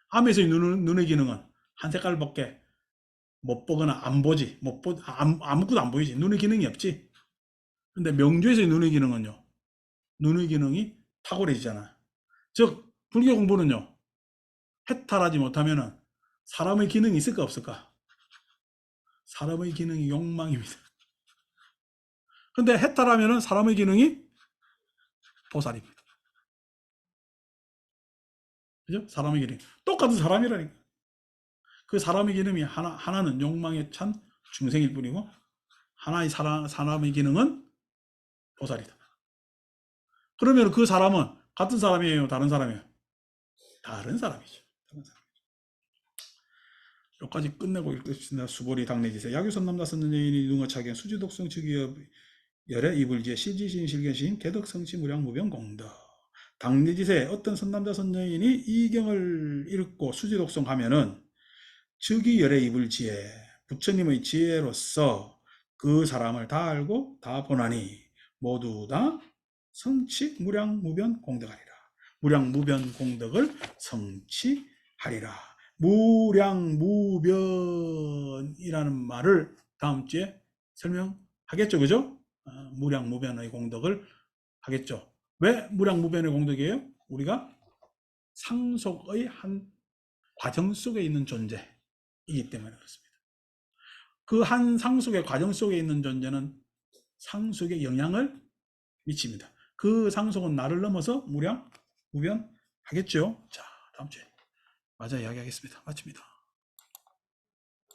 암에서의 눈의 기능은 한 색깔밖에 못 보거나 안 보지. 아무것도 안 보이지. 눈의 기능이 없지. 근데 명조에서의 눈의 기능은요. 눈의 기능이 탁월해지잖아. 즉 불교 공부는요. 해탈하지 못하면은 사람의 기능이 있을까 없을까? 사람의 기능이 욕망입니다. 근데 해탈하면은 사람의 기능이 보살입니다. 그죠? 사람의 기능. 똑같은 사람이라니까. 그 사람의 기능이 하나는 욕망에 찬 중생일 뿐이고, 하나의 사람의 기능은 보살이다. 그러면 그 사람은 같은 사람이에요? 다른 사람이에요? 다른 사람이죠. 다른 사람. 여기까지 끝내고 읽겠습니다. 수보리 당내지세 야규선 남자 선nhân 여인이 융어차견 수지독성 즉위업 열애 이불지에 시지신 실견신 개덕성치 무량무변 공덕 당내지세 어떤 선남자 선여인이 이경을 읽고 수지독성하면은 즉위 열애 이불지에 부처님의 지혜로서 그 사람을 다 알고 다 보나니 모두 다 성취 무량무변 공덕하리라. 무량무변 공덕을 성취하리라. 무량무변이라는 말을 다음 주에 설명하겠죠. 그죠? 무량무변의 공덕을 하겠죠. 왜 무량무변의 공덕이에요? 우리가 상속의 한 과정 속에 있는 존재이기 때문에 그렇습니다. 그 한 상속의 과정 속에 있는 존재는 상속에 영향을 미칩니다. 그 상속은 나를 넘어서 무량무변하겠죠. 자, 다음 주에 마저 이야기하겠습니다. 마칩니다.